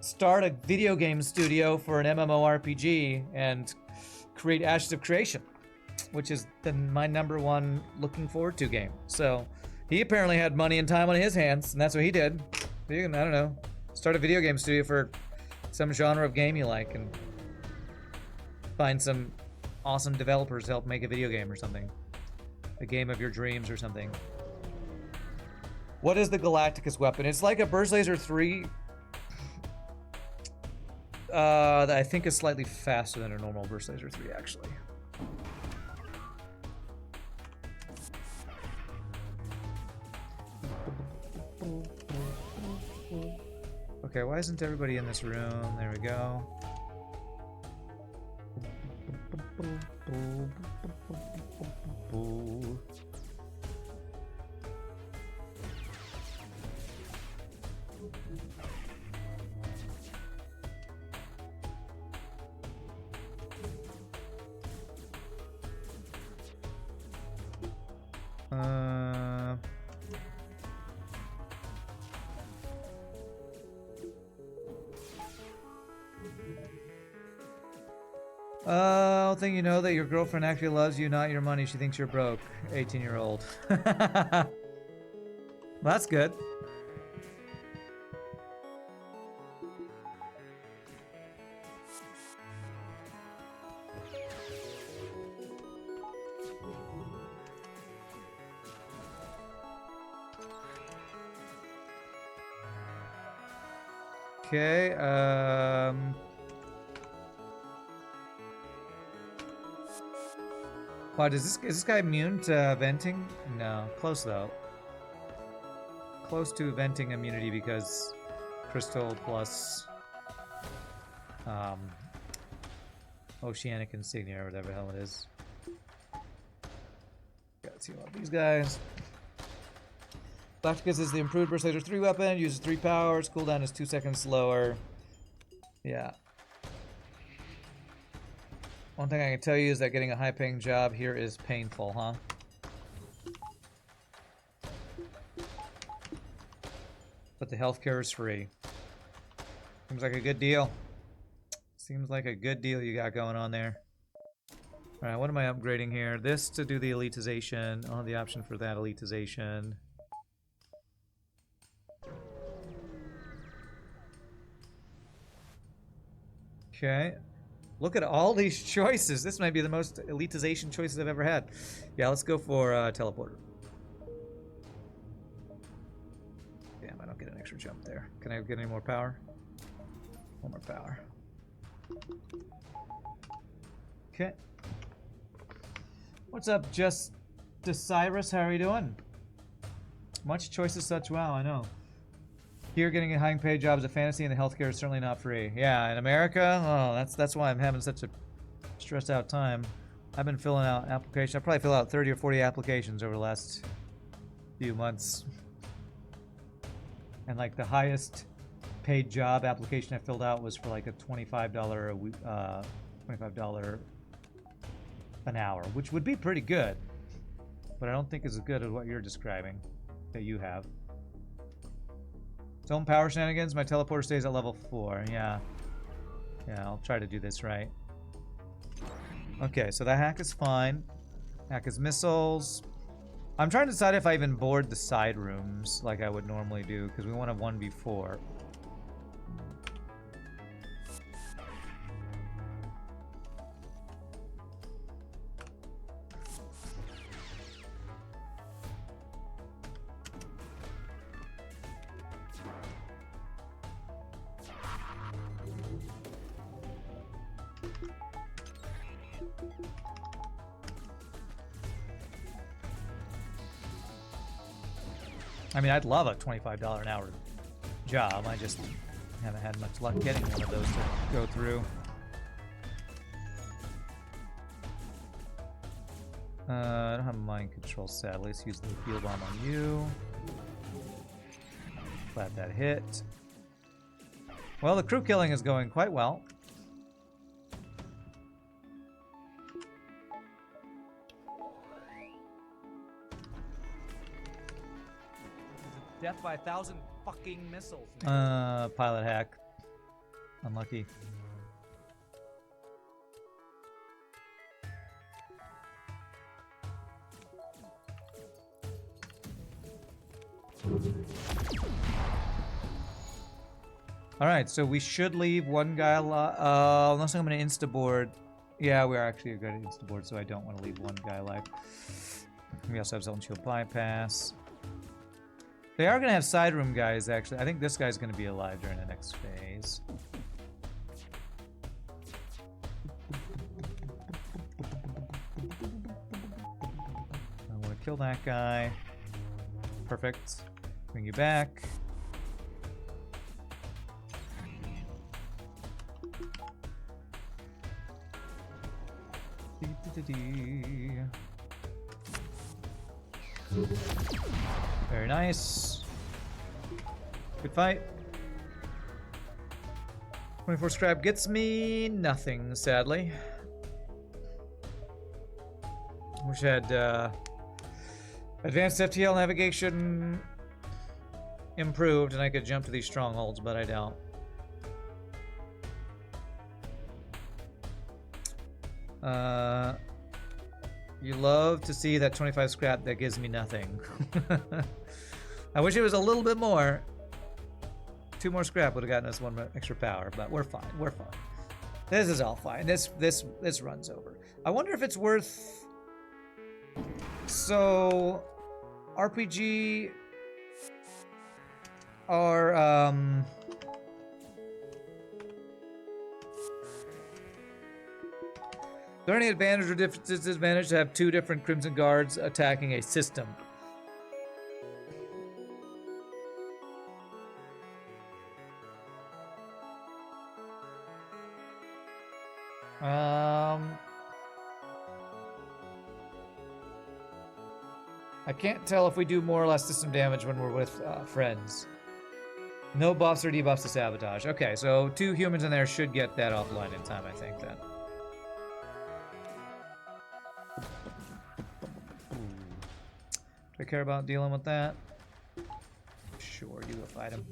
start a video game studio for an MMORPG and create Ashes of Creation, which is my #1 looking forward to game. So he apparently had money and time on his hands, and that's what he did. You can, I don't know, start a video game studio for some genre of game you like and find some awesome developers to help make a video game or something. A game of your dreams or something. What is the Galacticus weapon? It's like a Burst Laser 3 that I think is slightly faster than a normal Burst Laser 3, actually. Okay, why isn't everybody in this room? There we go. I don't think you know that your girlfriend actually loves you, not your money. She thinks you're broke. 18-year-old. Well, that's good. Okay, wow, is this guy immune to venting? No, close though. Close to venting immunity because crystal plus oceanic insignia or whatever the hell it is. Gotta see all these guys. Galacticus is the improved Burst Laser 3 weapon, uses 3 powers, cooldown is 2 seconds slower. Yeah. One thing I can tell you is that getting a high-paying job here is painful, huh? But the healthcare is free. Seems like a good deal. Seems like a good deal you got going on there. Alright, what am I upgrading here? This to do the elitization. I'll have the option for that elitization. Okay. Look at all these choices. This might be the most elitization choices I've ever had. Yeah, let's go for teleporter. Damn, I don't get an extra jump there. Can I get any more power? One more power. Okay. What's up, Just Cyrus? How are you doing? Much choice as such. Wow, I know. Here, getting a high-paid job is a fantasy, and the healthcare is certainly not free. Yeah, in America, oh, that's why I'm having such a stressed-out time. I've been filling out applications. I probably fill out 30 or 40 applications over the last few months. And like the highest paid job application I filled out was for like a $25 a week, $25 an hour, which would be pretty good. But I don't think it's as good as what you're describing that you have. Zone power shenanigans, my teleporter stays at level 4. Yeah. Yeah, I'll try to do this right. Okay, so that hack is fine. Hack is missiles. I'm trying to decide if I even board the side rooms like I would normally do, because we want a 1v4. I mean, I'd love a $25 an hour job. I just haven't had much luck getting one of those to go through. I don't have mind control, sadly. Let's use the field bomb on you. Glad that hit. Well, the crew killing is going quite well. Death by 1,000 fucking missiles. Man. Pilot hack. Unlucky. Alright, so we should leave one guy alive. Unless I'm going to insta-board. Yeah, we're actually going to insta-board, so I don't want to leave one guy alive. We also have Zone Shield Bypass. They are going to have side room guys, actually. I think this guy's going to be alive during the next phase. I want to kill that guy. Perfect. Bring you back. Very nice. Good fight. 24 scrap gets me nothing, sadly. Wish I had advanced FTL navigation improved and I could jump to these strongholds, but I don't. You love to see that 25 scrap that gives me nothing. I wish it was a little bit more. 2 more scrap would have gotten us 1 extra power, but we're fine. We're fine. This is all fine. This runs over. I wonder if it's worth. So, RPG are Is there any advantage or disadvantage to have 2 different Crimson Guards attacking a system? I can't tell if we do more or less system damage when we're with friends. No buffs or debuffs to sabotage. Okay, so 2 humans in there should get that offline in time, I think, then. Do I care about dealing with that? Sure, you go fight him.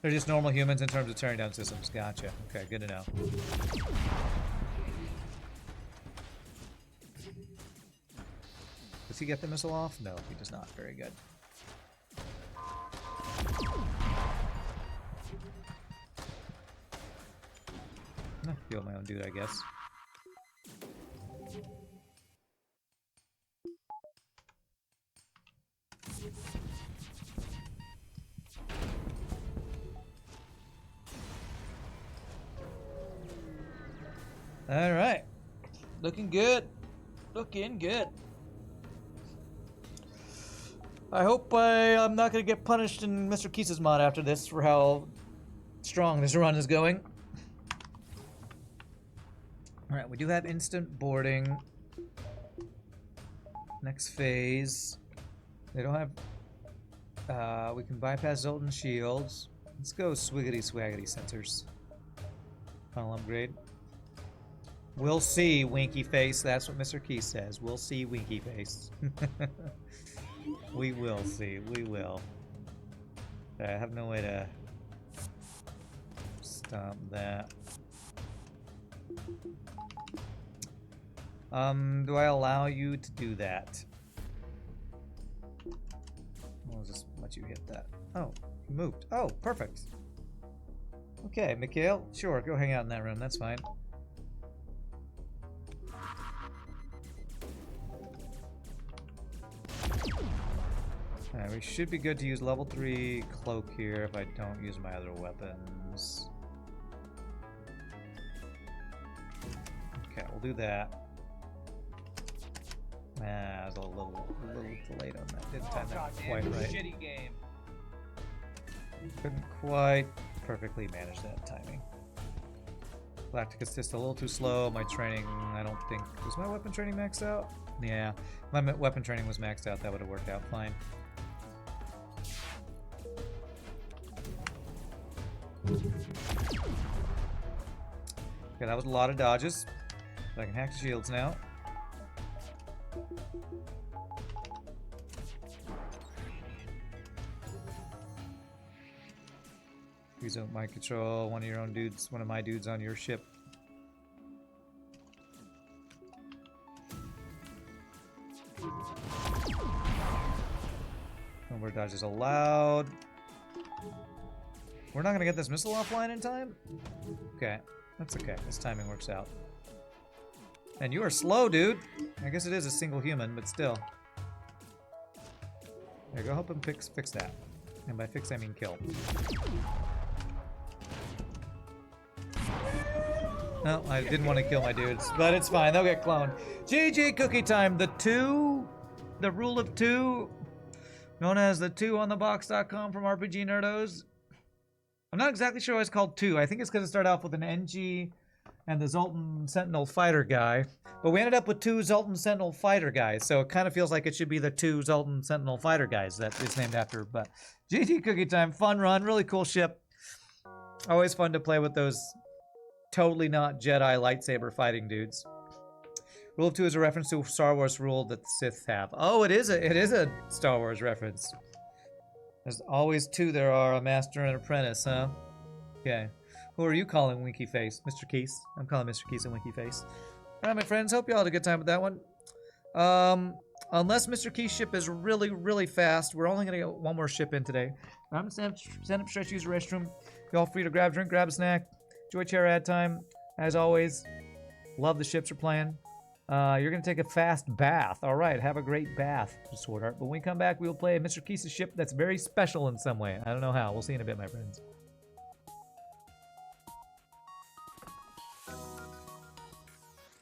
They're just normal humans in terms of tearing down systems. Gotcha. Okay, good to know. Does he get the missile off? No, he does not. Very good. Deal with my own dude, I guess. All right, looking good, looking good. I hope I'm not gonna get punished in Mr. Keys' mod after this for how strong this run is going. All right, we do have instant boarding. Next phase, they don't have. We can bypass Zoltan shields. Let's go swiggity swaggity sensors. Final upgrade. We'll see, winky face. That's what Mr. Key says. We'll see, winky face. We will see. We will. I have no way to stop that. Do I allow you to do that? I'll just let you hit that. Oh, he moved. Oh, perfect. Okay, Mikhail, sure, go hang out in that room, that's fine. Alright, we should be good to use level 3 cloak here if I don't use my other weapons. Okay, we'll do that. I was a little delayed on that. Didn't time that quite right. Shitty game. Couldn't quite perfectly manage that timing. Galactic assist a little too slow. My training, I don't think... Was my weapon training maxed out? Yeah, my weapon training was maxed out. That would have worked out fine. Okay, that was a lot of dodges. But I can hack the shields now. Please don't mind control one of your own dudes, one of my dudes on your ship. No more dodges allowed. We're not gonna get this missile offline in time? Okay, that's okay. This timing works out. And you are slow, dude. I guess it is a single human, but still. There, go help him fix that. And by fix, I mean kill. No, I didn't want to kill my dudes, but it's fine. They'll get cloned. GG cookie time. The rule of 2, known as the 2 on the box.com from RPGNerdos. I'm not exactly sure why it's called 2. I think it's because it started off with an NG and the Zoltan Sentinel Fighter guy. But we ended up with 2 Zoltan Sentinel Fighter guys, so it kind of feels like it should be the 2 Zoltan Sentinel Fighter guys that it's named after. But GG cookie time. Fun run. Really cool ship. Always fun to play with those totally not Jedi lightsaber fighting dudes. Rule of 2 is a reference to a Star Wars rule that the Sith have. Oh, it is a Star Wars reference. There's always 2 there are, a master and apprentice, huh? Okay. Who are you calling Winky Face? Mr. Keese. I'm calling Mr. Keese a Winky Face. Alright, my friends, hope you all had a good time with that one. Unless Mr. Keith's ship is really, really fast, we're only going to get one more ship in today. I'm going to stand up, stretch, use the restroom. Y'all free to grab a drink, grab a snack. Enjoy chair ad time. As always, love the ships we're playing. You're going to take a fast bath. All right, have a great bath, Sword Art. But when we come back, we'll play Mr. Keith's ship that's very special in some way. I don't know how. We'll see in a bit, my friends.